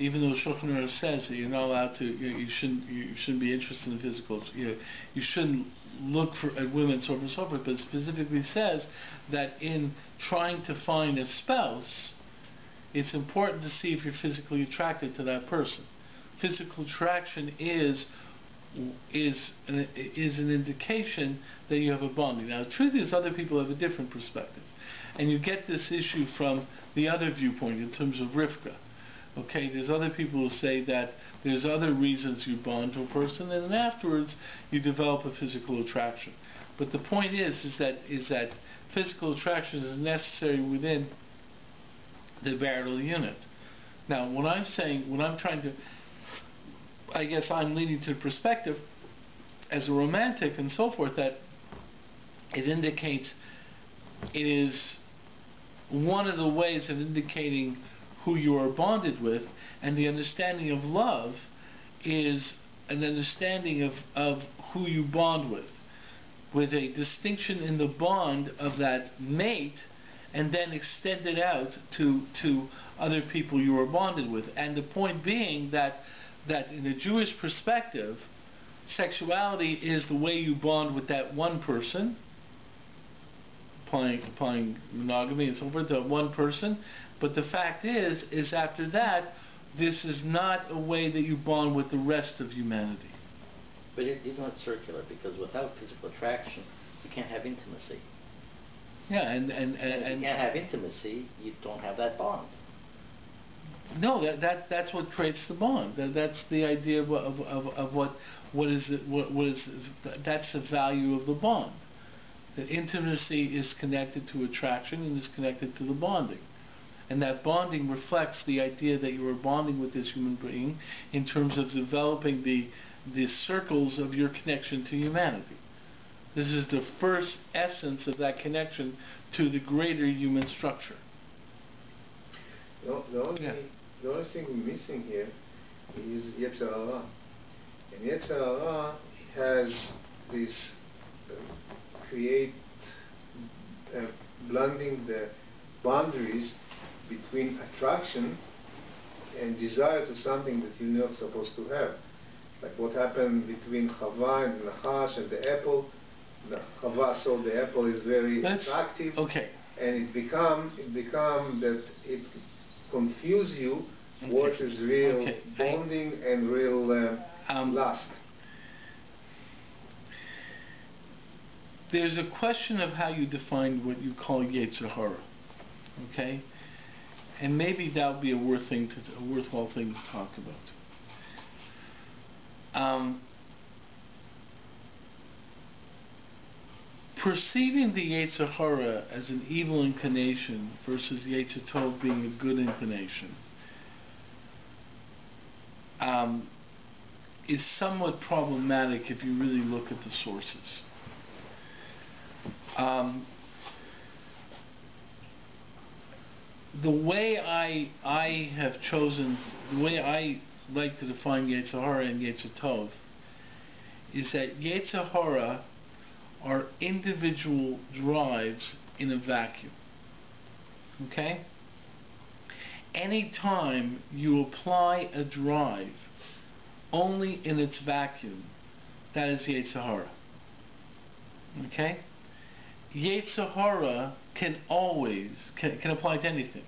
even though Shulchan Aruch says that you're not allowed to, you shouldn't be interested in physical, you shouldn't look at women, so forth, but it specifically says that in trying to find a spouse, it's important to see if you're physically attracted to that person. Physical attraction is an indication that you have a bonding. Now, the truth is, other people have a different perspective, and you get this issue from the other viewpoint in terms of Rivka. Okay, there's other people who say that there's other reasons you bond to a person, and then afterwards you develop a physical attraction. But the point is that physical attraction is necessary within the marital unit. Now, when I'm trying to, I guess I'm leading to the perspective as a romantic and so forth, that it indicates, it is one of the ways of indicating who you are bonded with, and the understanding of love is an understanding of who you bond with a distinction in the bond of that mate, and then extend it out to other people you are bonded with. And the point being that in a Jewish perspective, sexuality is the way you bond with that one person, applying monogamy and so forth to one person. But the fact is after that, this is not a way that you bond with the rest of humanity. But it is not circular, because without physical attraction, you can't have intimacy. Yeah, and if you can't have intimacy, you don't have that bond. No, that's what creates the bond. That's the idea of what is that's the value of the bond. That intimacy is connected to attraction and is connected to the bonding. And that bonding reflects the idea that you are bonding with this human being in terms of developing the circles of your connection to humanity. This is the first essence of that connection to the greater human structure. The only thing we're missing here is Yetzer Hara. And Yetzer Hara has this blending the boundaries between attraction and desire to something that you're not supposed to have. Like what happened between Chava and Nachash and the apple. Chava saw the apple is very attractive, okay, and it become that it confuse you what is real bonding and real lust. There's a question of how you define what you call Yetzer Hara, okay? And maybe that would be a worthwhile thing to talk about. Perceiving the Yetzer Hara as an evil inclination versus Yetzer Tov being a good inclination is somewhat problematic if you really look at the sources. The way I have chosen, the way I like to define Yetzer Hara and Yetzer Tov is that Yetzer Hara are individual drives in a vacuum. Okay? Anytime you apply a drive only in its vacuum, that is Yetzer Hara. Okay? Yetzer Hara can always can apply to anything.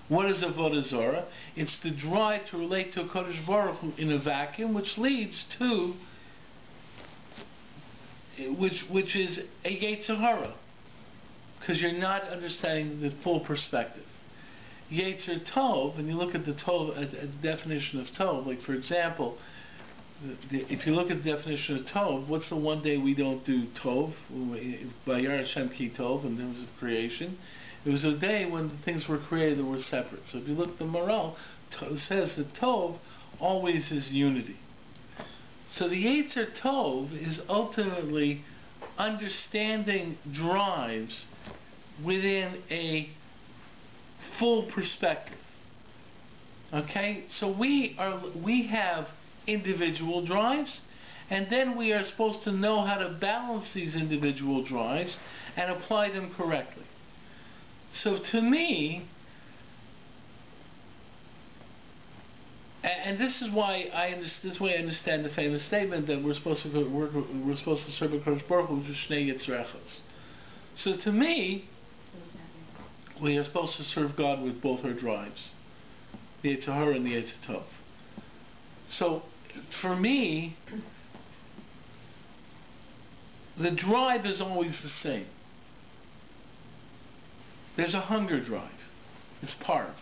What is Avodah Zarah? It's the drive to relate to a Kodesh Baruch Hu in a vacuum, which leads to which is a Yetzer Hara, because you're not understanding the full perspective. Yetzer Tov, and you look at the Tov, at the definition of Tov, like for example, if you look at the definition of Tov, what's the one day we don't do Tov? Vayar Hashem ki Tov, and there was a creation. It was a day when the things were created that were separate. So if you look at the Marital, it says that Tov always is unity. So the Yetzer Tov is ultimately understanding drives within a full perspective. Okay? So we have individual drives, and then we are supposed to know how to balance these individual drives and apply them correctly. So to me, and this is why I understand the famous statement that we're supposed to serve a Kodesh Baruch Hu with Shnei Yitzrachos. So to me, we are supposed to serve God with both our drives, the Yetzer Hara and the Yetzer Tov. So for me, the drive is always the same. There's a hunger drive. It's parv.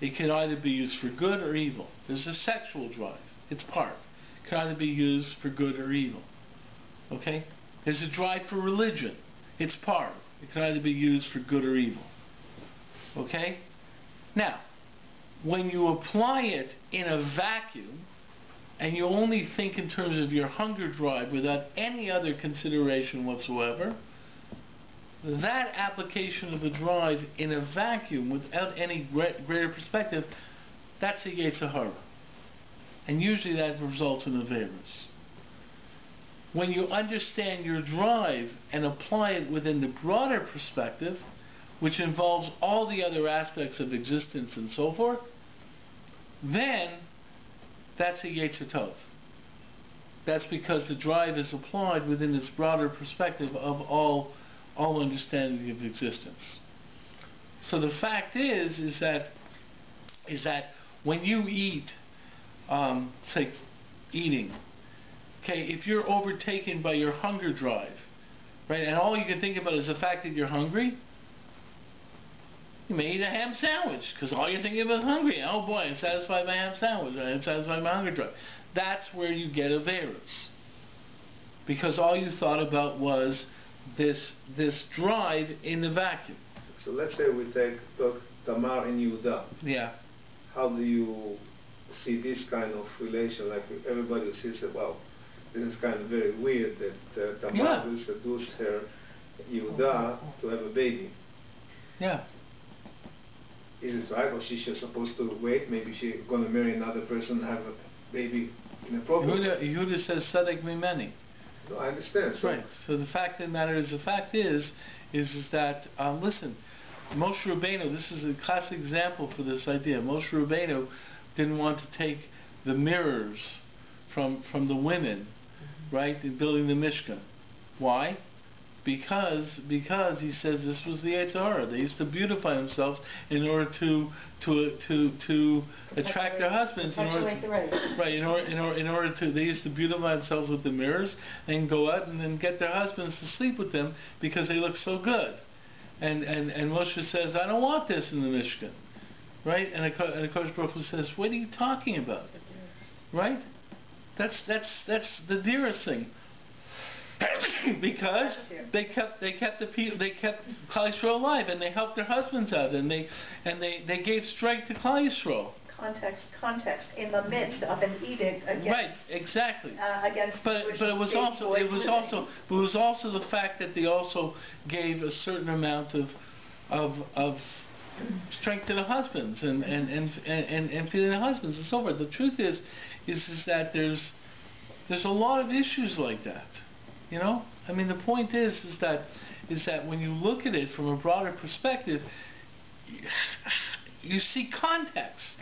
It can either be used for good or evil. There's a sexual drive. It's parv. It can either be used for good or evil. Okay? There's a drive for religion. It's parv. It can either be used for good or evil. Okay? Now, when you apply it in a vacuum, and you only think in terms of your hunger drive without any other consideration whatsoever, that application of a drive in a vacuum without any greater perspective, that's a Yetzer Hara. And usually that results in Averos. When you understand your drive and apply it within the broader perspective, which involves all the other aspects of existence and so forth, then that's a Yetzer Tov. That's because the drive is applied within this broader perspective of all understanding of existence. So the fact is that when you eat, say, eating, okay, if you're overtaken by your hunger drive, right, and all you can think about is the fact that you're hungry, you may eat a ham sandwich, because all you're thinking about is hungry. Oh boy, I'm satisfied by ham sandwich, I'm satisfied by my hunger drive. That's where you get Averos. Because all you thought about was this drive in the vacuum. So let's say we talk Tamar and Yehuda. Yeah. How do you see this kind of relation? Like everybody sees it, well, this is kind of very weird that Tamar will seduce her Yehuda to have a baby. Yeah. Is it right, or she's just supposed to wait? Maybe she's going to marry another person and have a baby inappropriately. Yehuda says, "Sadek mimeni." No, I understand. So right. So the fact of the matter is, that listen, Moshe Rabbeinu. This is a classic example for this idea. Moshe Rabbeinu didn't want to take the mirrors from the women, right, in building the Mishkan. Why? Because he said this was the Yetzer Hara. They used to beautify themselves in order to attract their husbands. In order to they used to beautify themselves with the mirrors and go out and then get their husbands to sleep with them because they look so good. And Moshe says, I don't want this in the Mishkan, right? And Kodesh Baruch Hu says, what are you talking about, right? That's the dearest thing. Because they kept Klal Yisrael alive, and they helped their husbands out, and they gave strength to Klal Yisrael. Context in the midst of an edict against. Right, exactly. Against. But it was also the fact that they also gave a certain amount of strength to the husbands and feeling the husbands and so forth. The truth is that there's a lot of issues like that. You know, I mean, the point is that when you look at it from a broader perspective, you see context.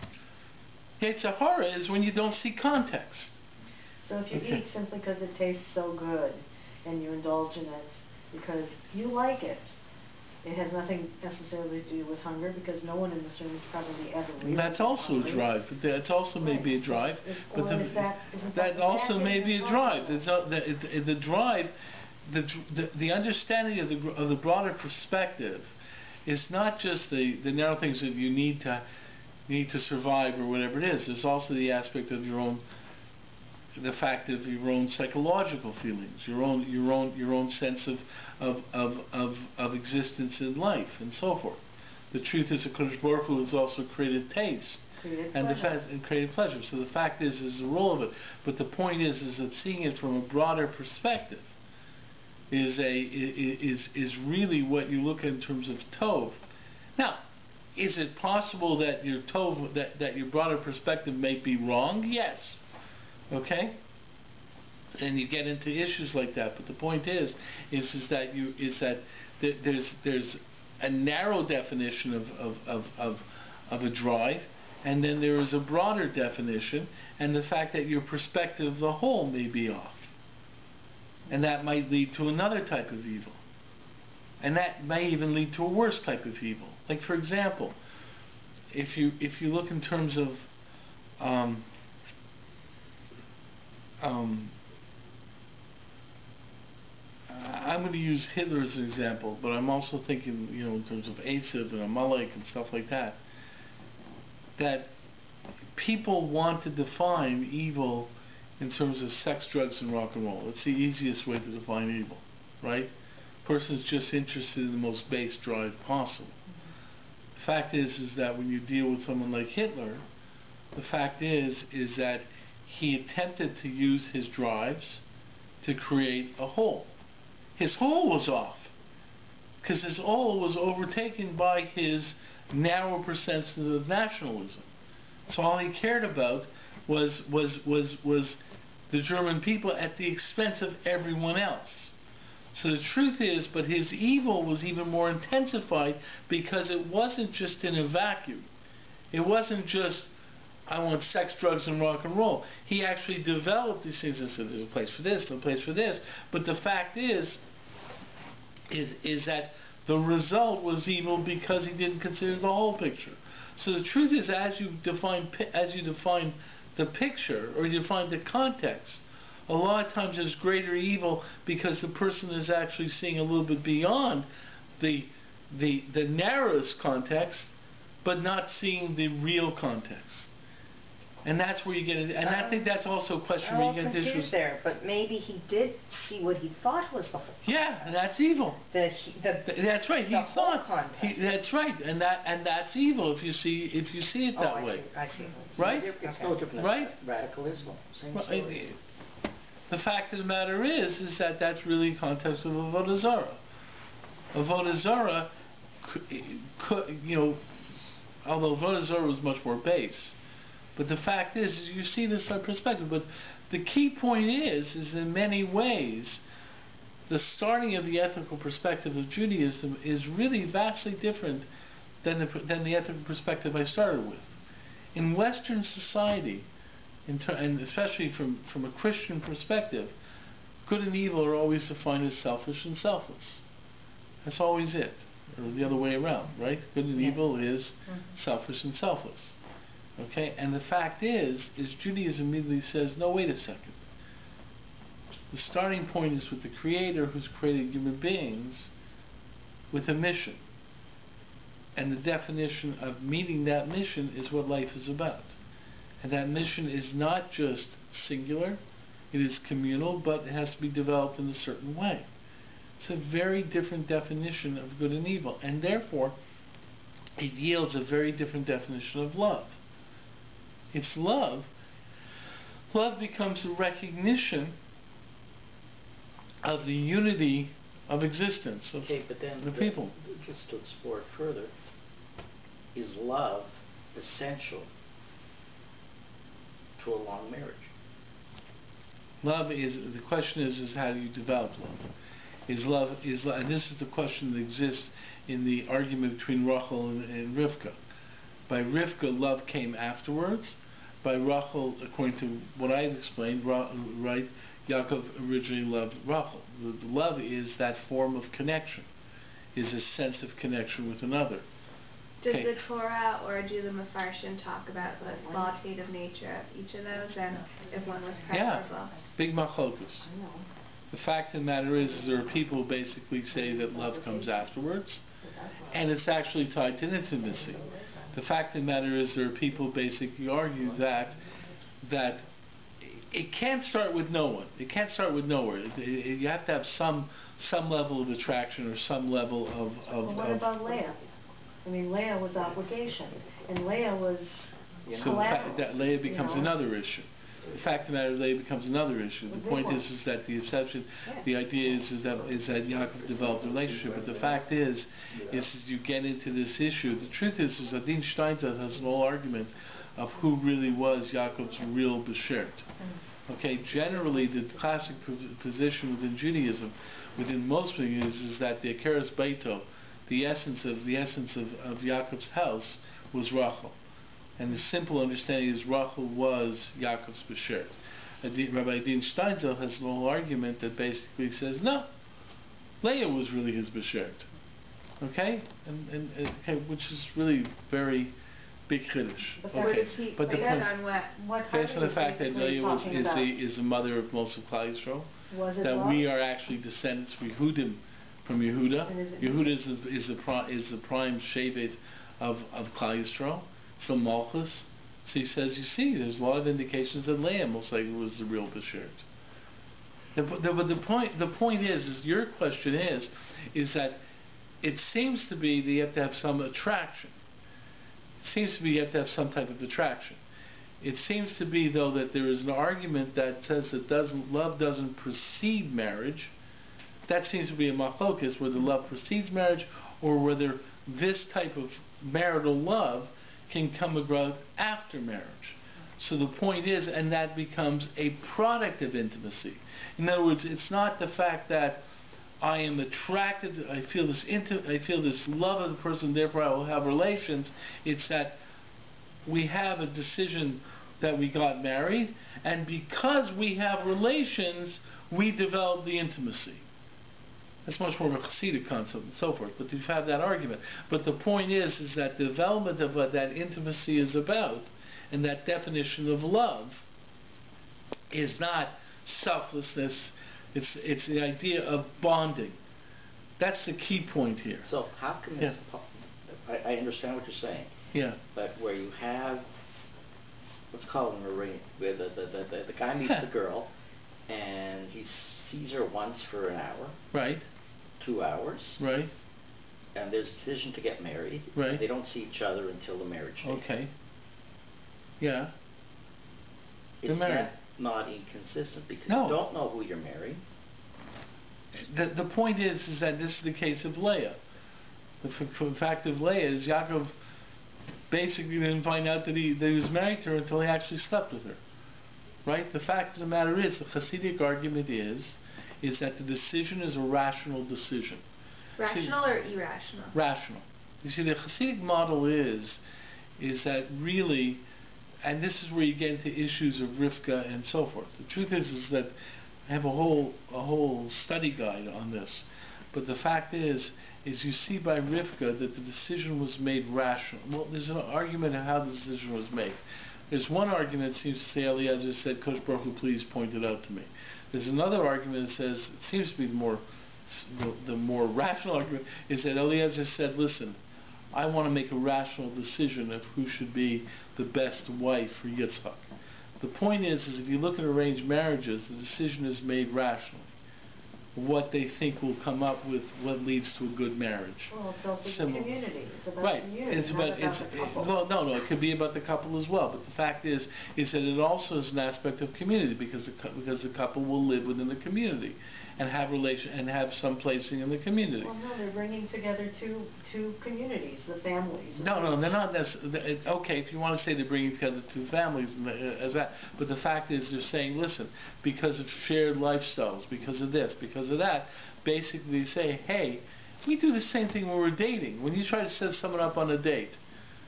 Yetzer Hara is when you don't see context. So if you eat simply because it tastes so good, and you indulge in it because you like it, it has nothing necessarily to do with hunger, because no one in this room is probably ever really That's also hungry. a drive. That's also maybe a drive. But that also may be a drive. The drive, the understanding of the broader perspective is not just the narrow things that you need to survive or whatever it is. There's also the aspect of the fact of your own psychological feelings, your own sense of existence in life, and so forth. The truth is that Kodesh Baruch Hu has also created taste and created pleasure. So the fact is the role of it. But the point is that seeing it from a broader perspective is really what you look at in terms of tov. Now, is it possible that your tov, that your broader perspective may be wrong? Yes. Okay, and you get into issues like that. But the point is that there's a narrow definition of a drive, and then there is a broader definition, and the fact that your perspective of the whole may be off, and that might lead to another type of evil, and that may even lead to a worse type of evil. Like, for example, if you look in terms of I'm going to use Hitler as an example, but I'm also thinking, in terms of Esav and Amalek and stuff like that, that people want to define evil in terms of sex, drugs, and rock and roll. It's the easiest way to define evil, right? A person's just interested in the most base drive possible. The fact is that when you deal with someone like Hitler, the fact is that he attempted to use his drives to create a whole. His whole was off, because his whole was overtaken by his narrow perceptions of nationalism. So all he cared about was the German people at the expense of everyone else. So the truth is, but his evil was even more intensified, because it wasn't just in a vacuum. It wasn't just, I want sex, drugs, and rock and roll. He actually developed these things and said, there's a place for this, there's a place for this. But the fact is that the result was evil because he didn't consider the whole picture. So the truth is, as you define the picture, or you define the context, a lot of times there's greater evil because the person is actually seeing a little bit beyond the narrowest context, but not seeing the real context. And that's where you get it. And I think that's also a question I'm where all you get into confused issues. there, but maybe he did see what he thought was the whole. Yeah, and that's evil. That's right. He the whole thought. context. That's right, and that's evil if you see it that way. I see. Right? It's no different Right? than radical Islam. Same Well, story. the fact of the matter is that that's really the context of Avodah Zarah. Avodah Zarah, although Avodah Zarah was much more base, but the fact is you see this perspective. But the key point is in many ways, the starting of the ethical perspective of Judaism is really vastly different than the ethical perspective I started with. In Western society, and especially from a Christian perspective, good and evil are always defined as selfish and selfless. That's always it, or the other way around, right? Good and evil is selfish and selfless. Okay, and the fact is Judaism immediately says, no, wait a second. The starting point is with the Creator who's created human beings with a mission. And the definition of meeting that mission is what life is about. And that mission is not just singular, it is communal, but it has to be developed in a certain way. It's a very different definition of good and evil, and therefore it yields a very different definition of love. It's love becomes a recognition of the unity of existence of but then the people. Just to explore it further, is love essential to a long marriage? Love is, the question is how do you develop love? And this is the question that exists in the argument between Rachel and Rivka. By Rivka, love came afterwards. By Rachel, according to what I've explained, right, Yaakov originally loved Rachel. The love is that form of connection, is a sense of connection with another. Does the Torah or do the Mefarshim talk about the qualitative nature of each of those and if one was preferable? Yeah, big machlokus. The fact of the matter is there are people who basically say that love comes afterwards, and it's actually tied to intimacy. The fact of the matter is there are people who basically argue that it can't start with no one. It can't start with nowhere. You have to have some level of attraction or some level of. Well, what about Leah? I mean, Leah was obligation, and Leah was. So the fact that Leah becomes another issue. The fact of the matter is Leah becomes another issue. The point is that the exception, the idea is that Yaakov developed a relationship. But the fact is you get into this issue. The truth is that Dean Steinzeit has an whole argument of who really was Yaakov's real beshert. Okay, generally the classic position within Judaism, within most things, is that the Akeres Beito, the essence of Yaakov's house, was Rachel. And the simple understanding is Rachel was Yaakov's beshert. Rabbi Dean Steinzeit has a whole argument that basically says, no, Leah was really his beshert. Okay? And which is really very big chiddush. Okay. But the point, on what? Based on the fact that Leah is the mother of most of Klal Yisrael, that we are actually descendants from Yehuda. Yehuda is the prime shevet of Klal Yisrael. So Malchus. So he says, you see, there's a lot of indications that Leah most likely was the real beshert. But the point is your question is that it seems to be that you have to have some attraction. It seems to be you have to have some type of attraction. It seems to be, though, that there is an argument that says that love doesn't precede marriage. That seems to be a machlokus, whether love precedes marriage or whether this type of marital love can come about after marriage. So the point is, and that becomes a product of intimacy. In other words, it's not the fact that I am attracted, I feel this love of the person, therefore I will have relations. It's that we have a decision that we got married, and because we have relations, we develop the intimacy. That's much more of a Hasidic concept and so forth, but you've had that argument. But the point is that the development of what that intimacy is about, and that definition of love, is not selflessness, it's the idea of bonding. That's the key point here. So how can this, I understand what you're saying, yeah, but where you have let's call him a ring, where the guy meets the girl, and he sees her once for an hour. Right. 2 hours. Right. And there's a decision to get married. Right. And they don't see each other until the marriage day. Okay. Yeah. Is that not inconsistent? Because you don't know who you're marrying. The point is that this is the case of Leah. The fact of Leah is Yaakov basically didn't find out that he was married to her until he actually slept with her. Right? The fact of the matter is, the Hasidic argument is that the decision is a rational decision. Rational or irrational? Rational. You see, the Hasidic model is that really, and this is where you get into issues of Rivka and so forth. The truth is that I have a whole study guide on this. But the fact is you see by Rivka that the decision was made rational. Well, there's an argument of how the decision was made. There's one argument that seems to say, Eliezer said, Kosh Baruch Hu, please point it out to me. There's another argument that says, it seems to be the more rational argument, is that Eliezer said, listen, I want to make a rational decision of who should be the best wife for Yitzchak. The point is if you look at arranged marriages, the decision is made rationally. What they think will come up with what leads to a good marriage. Well, it's also the community. It's about right. the community, It's not about the couple. No, it could be about the couple as well. But the fact is that it also is an aspect of community because the couple will live within the community and have some placing in the community. Well, no, they're bringing together two communities, the families. No, they're not necessarily. Okay, if you want to say they're bringing together two families as that, but the fact is they're saying, listen, because of shared lifestyles, because of this, because of that, basically say, hey, we do the same thing when we're dating. When you try to set someone up on a date,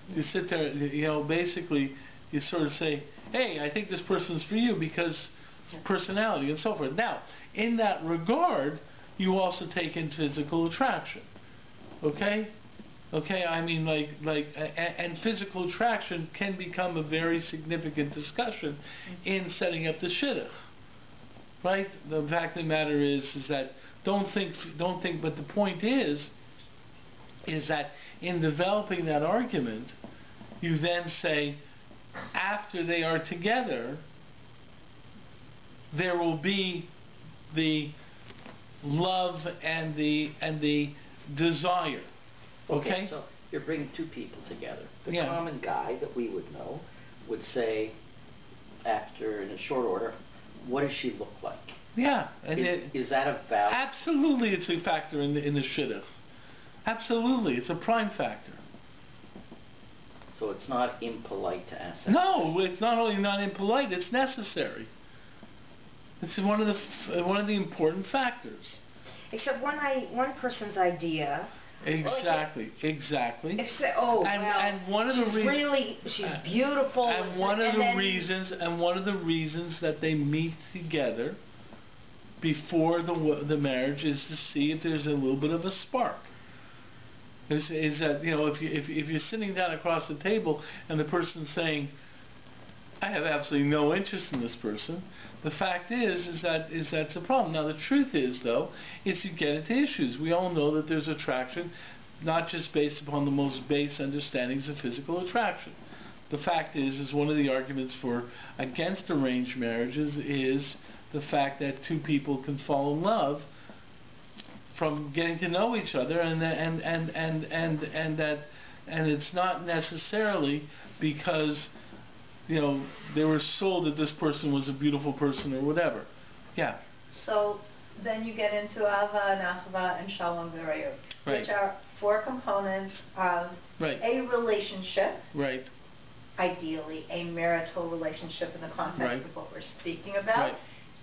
you sit there, basically you sort of say, hey, I think this person's for you because personality and so forth. Now, in that regard, you also take in physical attraction. Okay? I mean, and physical attraction can become a very significant discussion in setting up the shidduch. Right? The fact of the matter is that don't think, but the point is that in developing that argument, you then say, after they are together, there will be the love and the desire. Okay? So you're bringing two people together. The common guy that we would know would say, after, in a short order, what does she look like? Yeah. And is that a value? Absolutely, it's a factor in the shidduch. Absolutely, it's a prime factor. So it's not impolite to ask that. No, it's not only not impolite, it's necessary. It's one of the important factors. Except one person's idea. Exactly. And one of the she's beautiful. And one of the reasons that they meet together before the marriage is to see if there's a little bit of a spark. Is that if you're sitting down across the table and the person's saying, I have absolutely no interest in this person. The fact is that's a problem. Now the truth is, though, is you get into issues. We all know that there's attraction, not just based upon the most base understandings of physical attraction. The fact is one of the arguments against arranged marriages is the fact that two people can fall in love from getting to know each other, and it's not necessarily because they were sold that this person was a beautiful person or whatever. Yeah. So then you get into Ava and Achava and Shalom V'Rayut, which are four components of a relationship. Right. Ideally, a marital relationship in the context of what we're speaking about.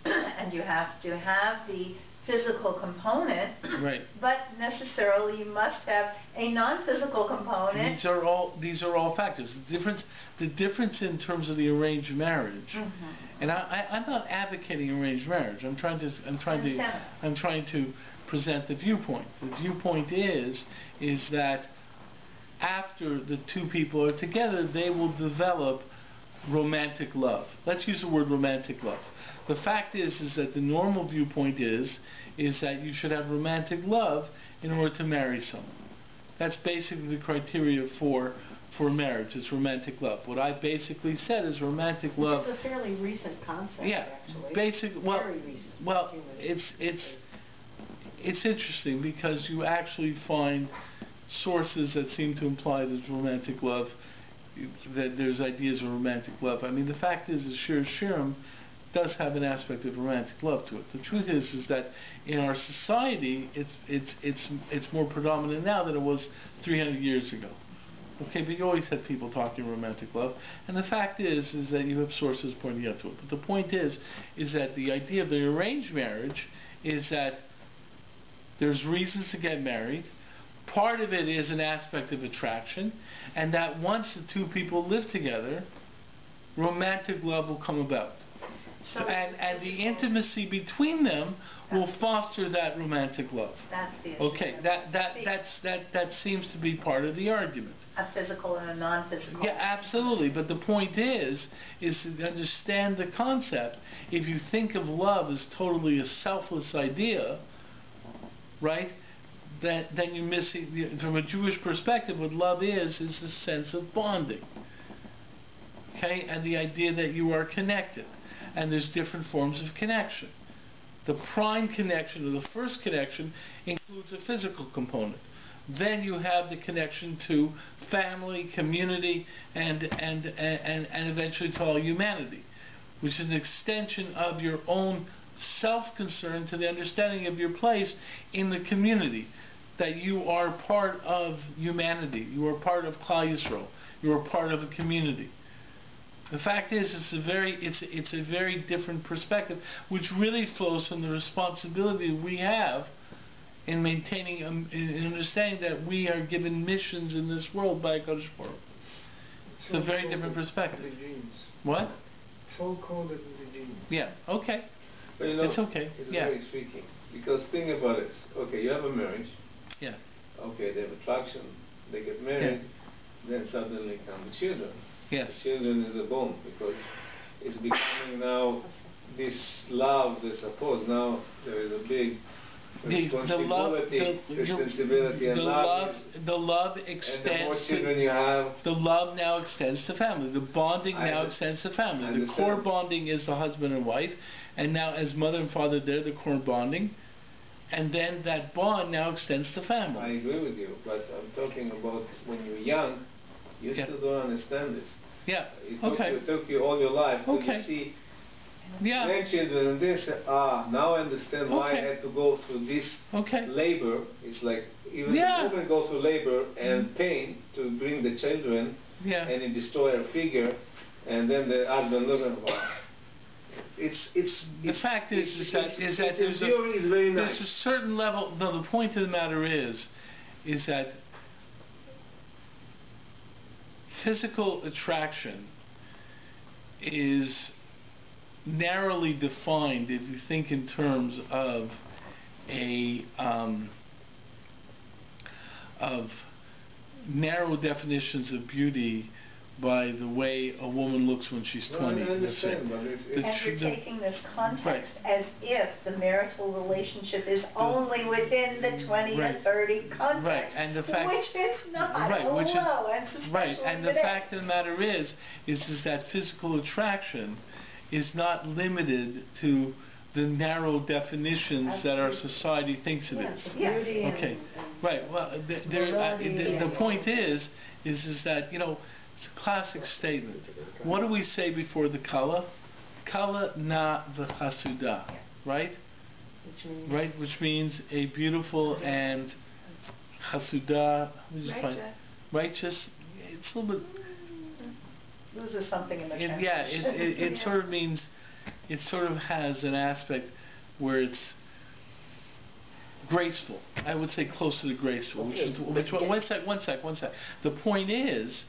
And you have to have the physical component, but necessarily you must have a non-physical component. These are all factors. The difference in terms of the arranged marriage, and I'm not advocating arranged marriage. I'm trying to present the viewpoint. The viewpoint is that after the two people are together, they will develop romantic love. Let's use the word romantic love. The fact is that the normal viewpoint is that you should have romantic love in order to marry someone. That's basically the criteria for for marriage. It's romantic love. What I basically said is romantic love. Which is a fairly recent concept, actually. Very recent. Well, it's interesting because you actually find sources that seem to imply that romantic love, that there's ideas of romantic love. I mean, the fact is Shir Shirim does have an aspect of romantic love to it. The truth is that in our society, it's more predominant now than it was 300 years ago. Okay, but you always had people talking romantic love, and the fact is that you have sources pointing out to it. But the point is that the idea of the arranged marriage is that there's reasons to get married. Part of it is an aspect of attraction, and that once the two people live together, romantic love will come about. So and the intimacy between them will foster that romantic love. That's the issue. Okay, that seems to be part of the argument. A physical and a non-physical. Yeah, absolutely. But the point is to understand the concept. If you think of love as totally a selfless idea, right? Then you miss it. From a Jewish perspective, what love is the sense of bonding. Okay, and the idea that you are connected. And there's different forms of connection. The prime connection, or the first connection, includes a physical component. Then you have the connection to family, community, and eventually to all humanity, which is an extension of your own self-concern to the understanding of your place in the community, that you are part of humanity, you are part of Klal Yisrael, you are part of a community. The fact is, it's a very different perspective, which really flows from the responsibility we have in maintaining, in understanding that we are given missions in this world by Hakadosh Baruch Hu. It's a very different perspective. What? It's all coded in the genes. Yeah. Okay. But you know, it's okay. It's very tricky because think about it. Okay, you have a marriage. Yeah. Okay, they have attraction. They get married. Yeah. Then suddenly come the children. Yes. The children is a bond because it's becoming now this love, this support. Now there is a big responsibility, responsibility, and the love extends. And the more children you have, the love now extends to family. The bonding now extends to family. The core bonding is the husband and wife, and now as mother and father, they're the core bonding, and then that bond now extends to family. I agree with you, but I'm talking about when you're young. You still don't understand this. Yeah. It took you all your life to see grandchildren and this. Now I understand why I had to go through this labor. It's like even the woman go through labor and pain to bring the children, and it destroy her figure, and then the husband looking for. The fact is that there's a certain level. No, the point of the matter is that physical attraction is narrowly defined if you think in terms of narrow definitions of beauty by the way a woman looks when she's 20. I understand, but and you're taking this context as if the marital relationship is only within the 20 to 30 context, and the fact, which is not. And the fact of the matter is that physical attraction is not limited to the narrow definitions that our society thinks it is. Okay. Right. Well, the point is that, you know, it's a classic statement. What do we say before the kala? Kala na v'chasuda, right? Which means a beautiful and chasuda. Righteous. It's a little bit. Loses something in the translation. Yeah, it sort of means, it sort of has an aspect where it's graceful. I would say closer to graceful. One sec. The point is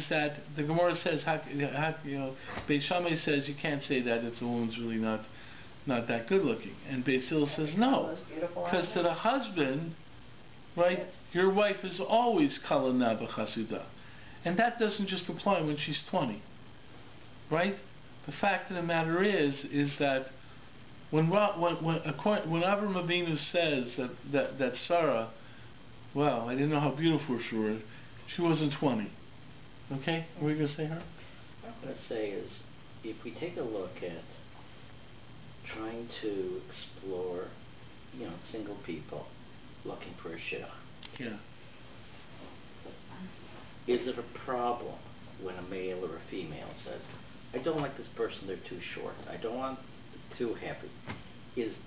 that the Gemara says, Beis Shammai says you can't say that if the woman's really not that good looking, and Beis Hillel says no, because to the husband, right, your wife is always kala na b'chasuda, and that doesn't just apply when she's 20, right? The fact of the matter is that when Avraham Avinu says that Sarah, well, I didn't know how beautiful she was, she wasn't 20. Okay, what were you going to say, Herb? What I'm going to say is, if we take a look at trying to explore, single people looking for a shidduch. Yeah. Is it a problem when a male or a female says, I don't like this person, they're too short, I don't want too heavy? Is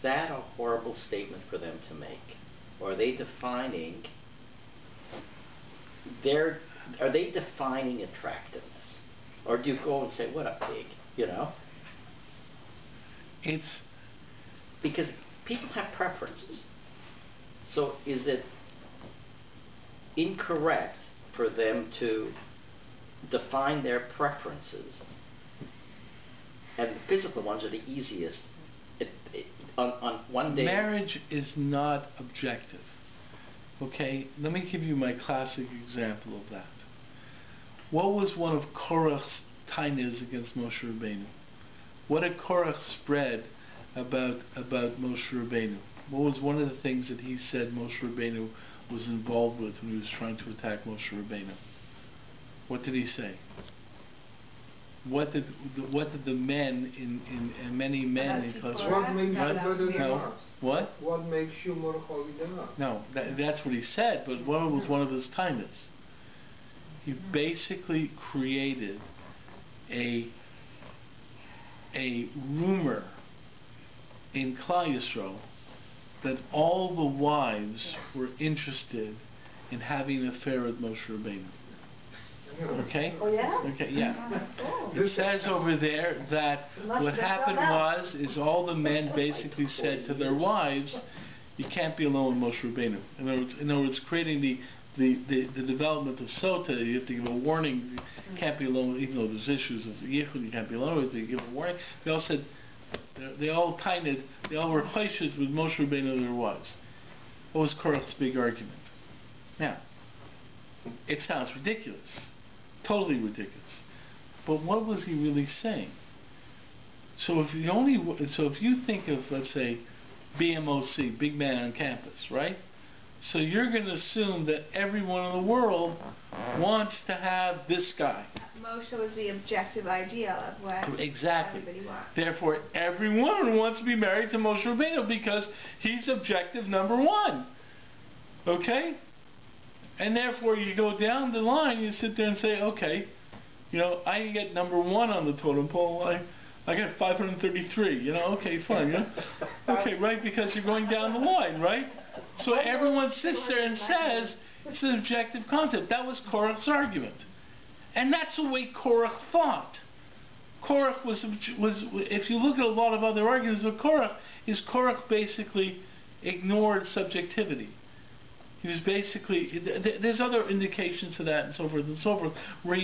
that a horrible statement for them to make? Or are they defining attractiveness? Or do you go and say, what a pig, It's because people have preferences. So is it incorrect for them to define their preferences? And the physical ones are the easiest. On one day... Marriage is not objective. Okay, let me give you my classic example of that. What was one of Korach's tainas against Moshe Rabbeinu? What did Korach spread about Moshe Rabbeinu? What was one of the things that he said Moshe Rabbeinu was involved with when he was trying to attack Moshe Rabbeinu? What did he say? What did the men in many men in Klal What makes you better than no. us? What? What makes you more holy than us? No, that's what he said, but what was one of his tainas? He basically created a rumor in Klal Yisrael that all the wives were interested in having an affair with Moshe Rabbeinu. Okay? Oh, yeah? Okay, yeah. Oh. It says over there that what happened is all the men basically said to their wives, you can't be alone with Moshe Rabbeinu. In other words, creating the development of Sota, you have to give a warning, you can't be alone, even though there's issues of Yichud, you can't be alone with, but you give a warning. They all said, they all were chayshes with Moshe Rabbeinu and their wives. That was Korach's big argument. Now, it sounds ridiculous. Totally ridiculous. But what was he really saying? So if you think of, let's say, BMOC, big man on campus, right? So you're going to assume that everyone in the world wants to have this guy. Moshe was the objective ideal of what exactly. everybody wants. Therefore, every woman wants to be married to Moshe Rabbeinu because he's objective number one. Okay? And therefore, you go down the line, you sit there and say, okay, I get number one on the totem pole. I got 533. Okay, fine. Okay, right? Because you're going down the line, right? So everyone sits there and says it's an objective concept. That was Korach's argument, and that's the way Korach thought. Korach was if you look at a lot of other arguments with Korach basically ignored subjectivity. He was basically, there's other indications to that and so forth and so forth, where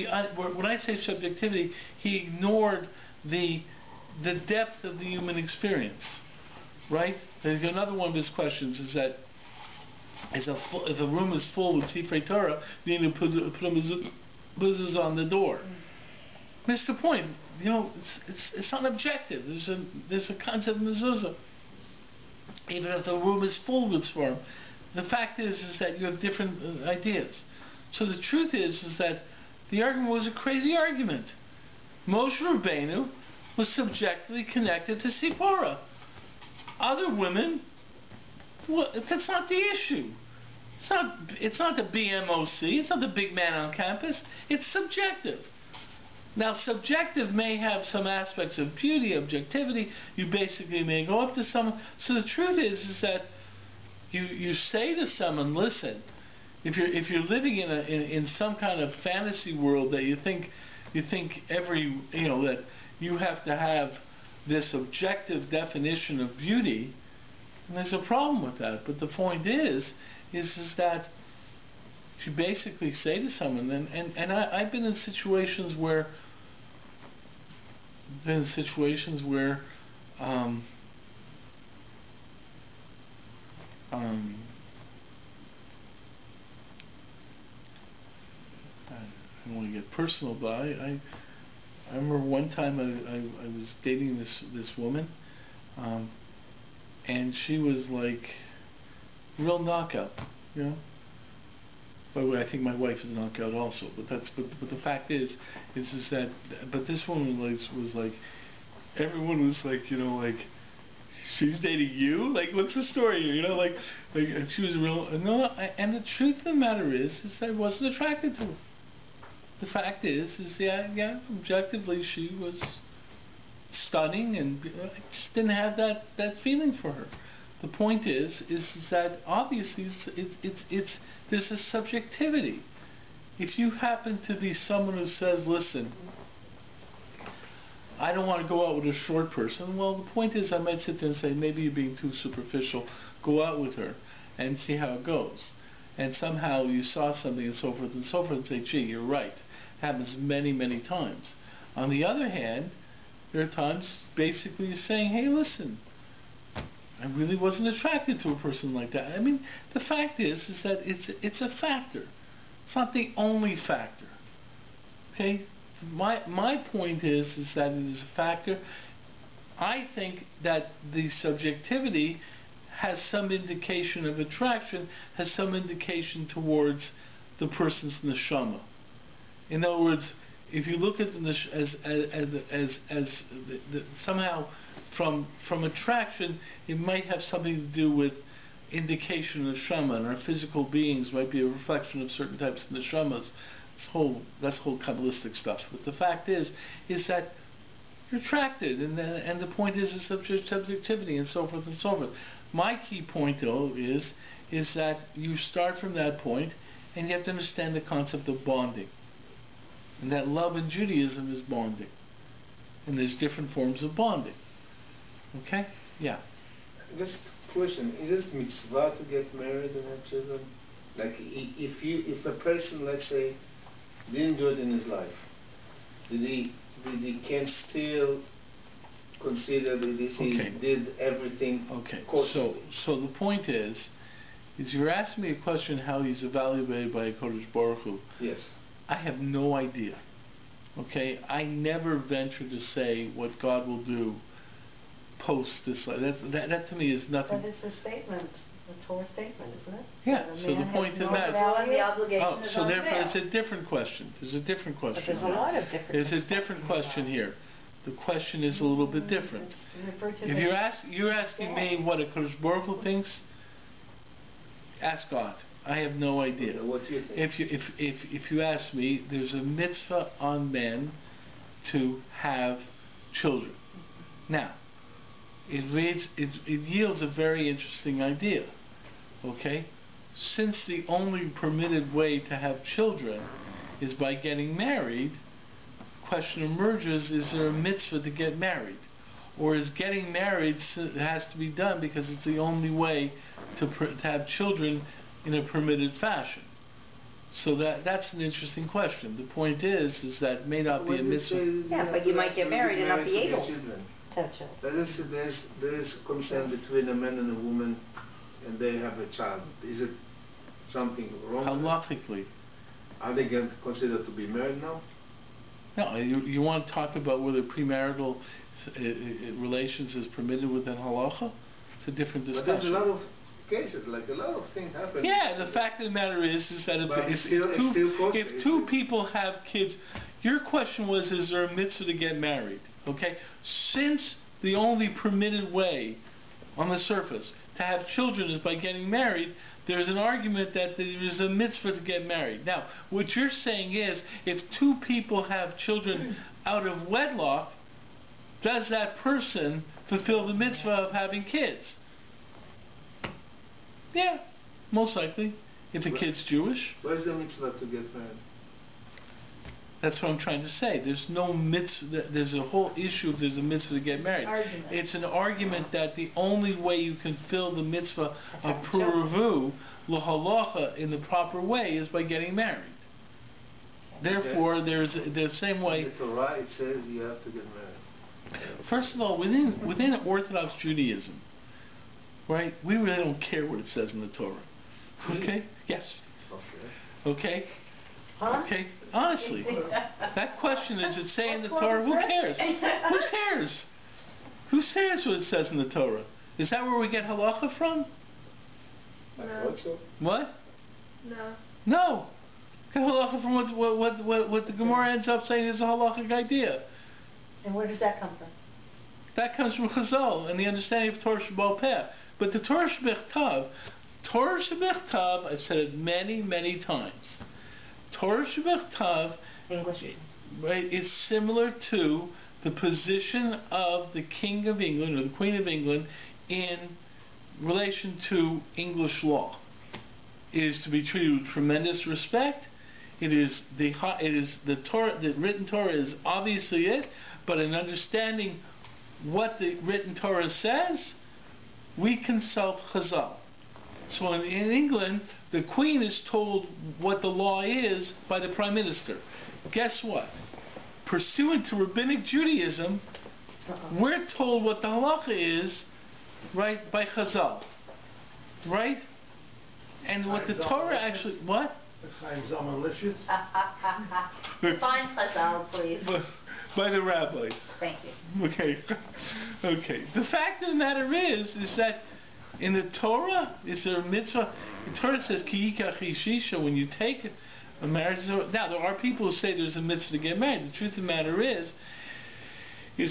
when I say subjectivity, he ignored the depth of the human experience, right? Another one of his questions is that if a room is full with Sifrei Torah, you need to put mezuzah on the door. That's the point. It's not objective. There's a concept of mezuzah. Even if the room is full with Sforim. The fact is that you have different ideas. So the truth is that the argument was a crazy argument. Moshe Rabbeinu was subjectively connected to Sipporah. Other women, that's not the issue. It's not the BMOC. It's not the big man on campus. It's subjective. Now, subjective may have some aspects of beauty, objectivity. You basically may go up to someone. So the truth is that you say to someone, listen, if you're living in some kind of fantasy world that you think that you have to have this objective definition of beauty, and there's a problem with that. But the point is that you basically say to someone, and I've been in situations where I don't want to get personal, but I remember one time I was dating this woman, and she was like real knockout, By the way, I think my wife is a knockout also. But the fact is that. But this woman was like, everyone was like, like, she's dating you? Like, what's the story here? Like she was real. No, and the truth of the matter is that I wasn't attracted to her. The fact is yeah, objectively she was stunning, and I just didn't have that feeling for her. The point is that obviously there's a subjectivity. If you happen to be someone who says, listen, I don't want to go out with a short person, well, the point is I might sit there and say, maybe you're being too superficial, go out with her and see how it goes. And somehow you saw something and so forth, and say, gee, you're right. It happens many, many times. On the other hand, there are times basically you're saying, hey, listen, I really wasn't attracted to a person like that. I mean, the fact is that it's a factor. It's not the only factor. Okay? My point is that it is a factor. I think that the subjectivity has some indication of attraction, has some indication towards the person's neshama. In other words, if you look at somehow from attraction, it might have something to do with indication of neshama, and our physical beings might be a reflection of certain types of neshamas. That's whole Kabbalistic stuff. But the fact is that you're attracted, and the point is subjectivity, and so forth and so forth. My key point, though, is that you start from that point, and you have to understand the concept of bonding. And that love in Judaism is bonding. And there's different forms of bonding. Okay? Yeah. Just a question. Is it mitzvah to get married and have children? Like, if a person, let's say, didn't do it in his life, can still consider that he did everything kosherly? So the point is you're asking me a question how he's evaluated by a Kodesh Baruch Hu. Yes. I have no idea. Okay? I never venture to say what God will do post this life. That to me is nothing. But it's a statement, a Torah statement, isn't it? Yeah, so the point is that. The obligation is so on therefore him. it's a different question. There's a different question. But there's a lot of different. There's a different question here. The question is a little bit different. If you're asking me what a Kodesh Baruch Hu thinks, ask God. I have no idea. What do you think? If you ask me, there's a mitzvah on men to have children. Now, it yields a very interesting idea. Okay? Since the only permitted way to have children is by getting married, the question emerges, is there a mitzvah to get married? Or is getting married has to be done because it's the only way to have children in a permitted fashion? So that's an interesting question. The point is that it may not be a mitzvah. Yeah, but you might get married and not be able to have children. There is consent between a man and a woman, and they have a child. Is it something wrong? Halachically. Are they considered to be married now? No, you want to talk about whether premarital relations is permitted within halacha? It's a different discussion. But there's a lot of cases, like a lot of things happen. Yeah, the fact of the matter is that if two people have kids, your question was, is there a mitzvah to get married? Okay, since the only permitted way on the surface to have children is by getting married, there's an argument that there is a mitzvah to get married. Now, what you're saying is, if two people have children out of wedlock, does that person fulfill the mitzvah of having kids? Yeah, most likely. If the kid's Jewish. Where's the mitzvah to get married? That's what I'm trying to say. There's no mitzvah. There's a whole issue if there's a mitzvah to get married. It's an argument that the only way you can fill the mitzvah of puravu l'halacha in the proper way is by getting married. Therefore, there's the same way. In the Torah it says you have to get married. First of all, within Orthodox Judaism, right? We really don't care what it says in the Torah. Okay? Yes. Okay? Huh? Okay, honestly, that question is, it say in the Torah? Who cares? Who cares? Who cares what it says in the Torah? Is that where we get halacha from? I thought so. What? No. No. Halacha from what the Gemara ends up saying is a halachic idea. And where does that come from? That comes from Chazal and the understanding of Torah Sheba'al Peh. But the Torah Shebechtav, I've said it many, many times. Torah Shebechtav, English, right, is similar to the position of the King of England or the Queen of England in relation to English law. It is to be treated with tremendous respect. The Torah, the written Torah is obviously it, but in understanding what the written Torah says, we consult Chazal. So in England, the Queen is told what the law is by the Prime Minister. Guess what? Pursuant to Rabbinic Judaism, we're told what the halacha is, right, by Chazal. Right? And what the Torah actually... What? Define Chazal, please. By the rabbis. Thank you. Okay. Okay. The fact of the matter is that in the Torah, is there a mitzvah? The Torah says, Ki yikach ish isha, when you take a marriage. Now, there are people who say there's a mitzvah to get married. The truth of the matter is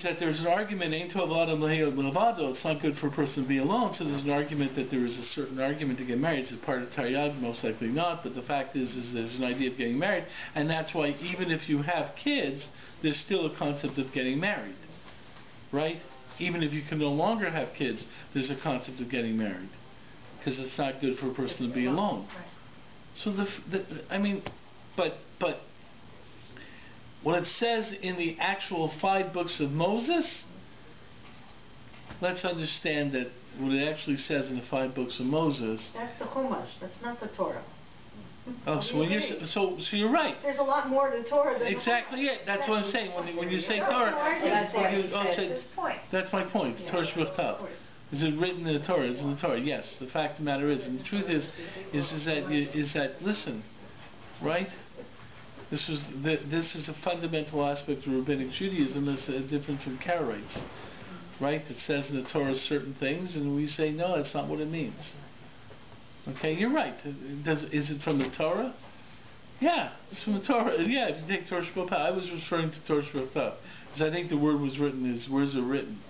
that there's an argument, Ein tov l'adam l'hayod l'vado, it's not good for a person to be alone, so there's an argument that there is a certain argument to get married. It's a part of Taryag, most likely not, but the fact is there's an idea of getting married, and that's why even if you have kids, there's still a concept of getting married. Right? Even if you can no longer have kids, there's a concept of getting married. Because it's not good for a person to be alone. So but what it says in the actual 5 books of Moses, let's understand that what it actually says in the 5 books of Moses. That's the Chumash. That's not the Torah. Oh, so you're right. There's a lot more to Torah than exactly it. That's what I'm saying. When you say Torah, that's my point. Torah Shebechtav. Is it written in the Torah? Is it in the Torah? Yes. The fact of the matter is, and the truth is that listen, right? This is a fundamental aspect of Rabbinic Judaism that's different from Karaites, right? It says in the Torah certain things, and we say no, that's not what it means. Okay, you're right. Is it from the Torah? Yeah, it's from the Torah. Yeah, if you take Torah Sheba'al Peh, I was referring to Torah Sheba'al Peh because I think the word was written. Where's it written?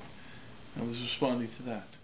I was responding to that.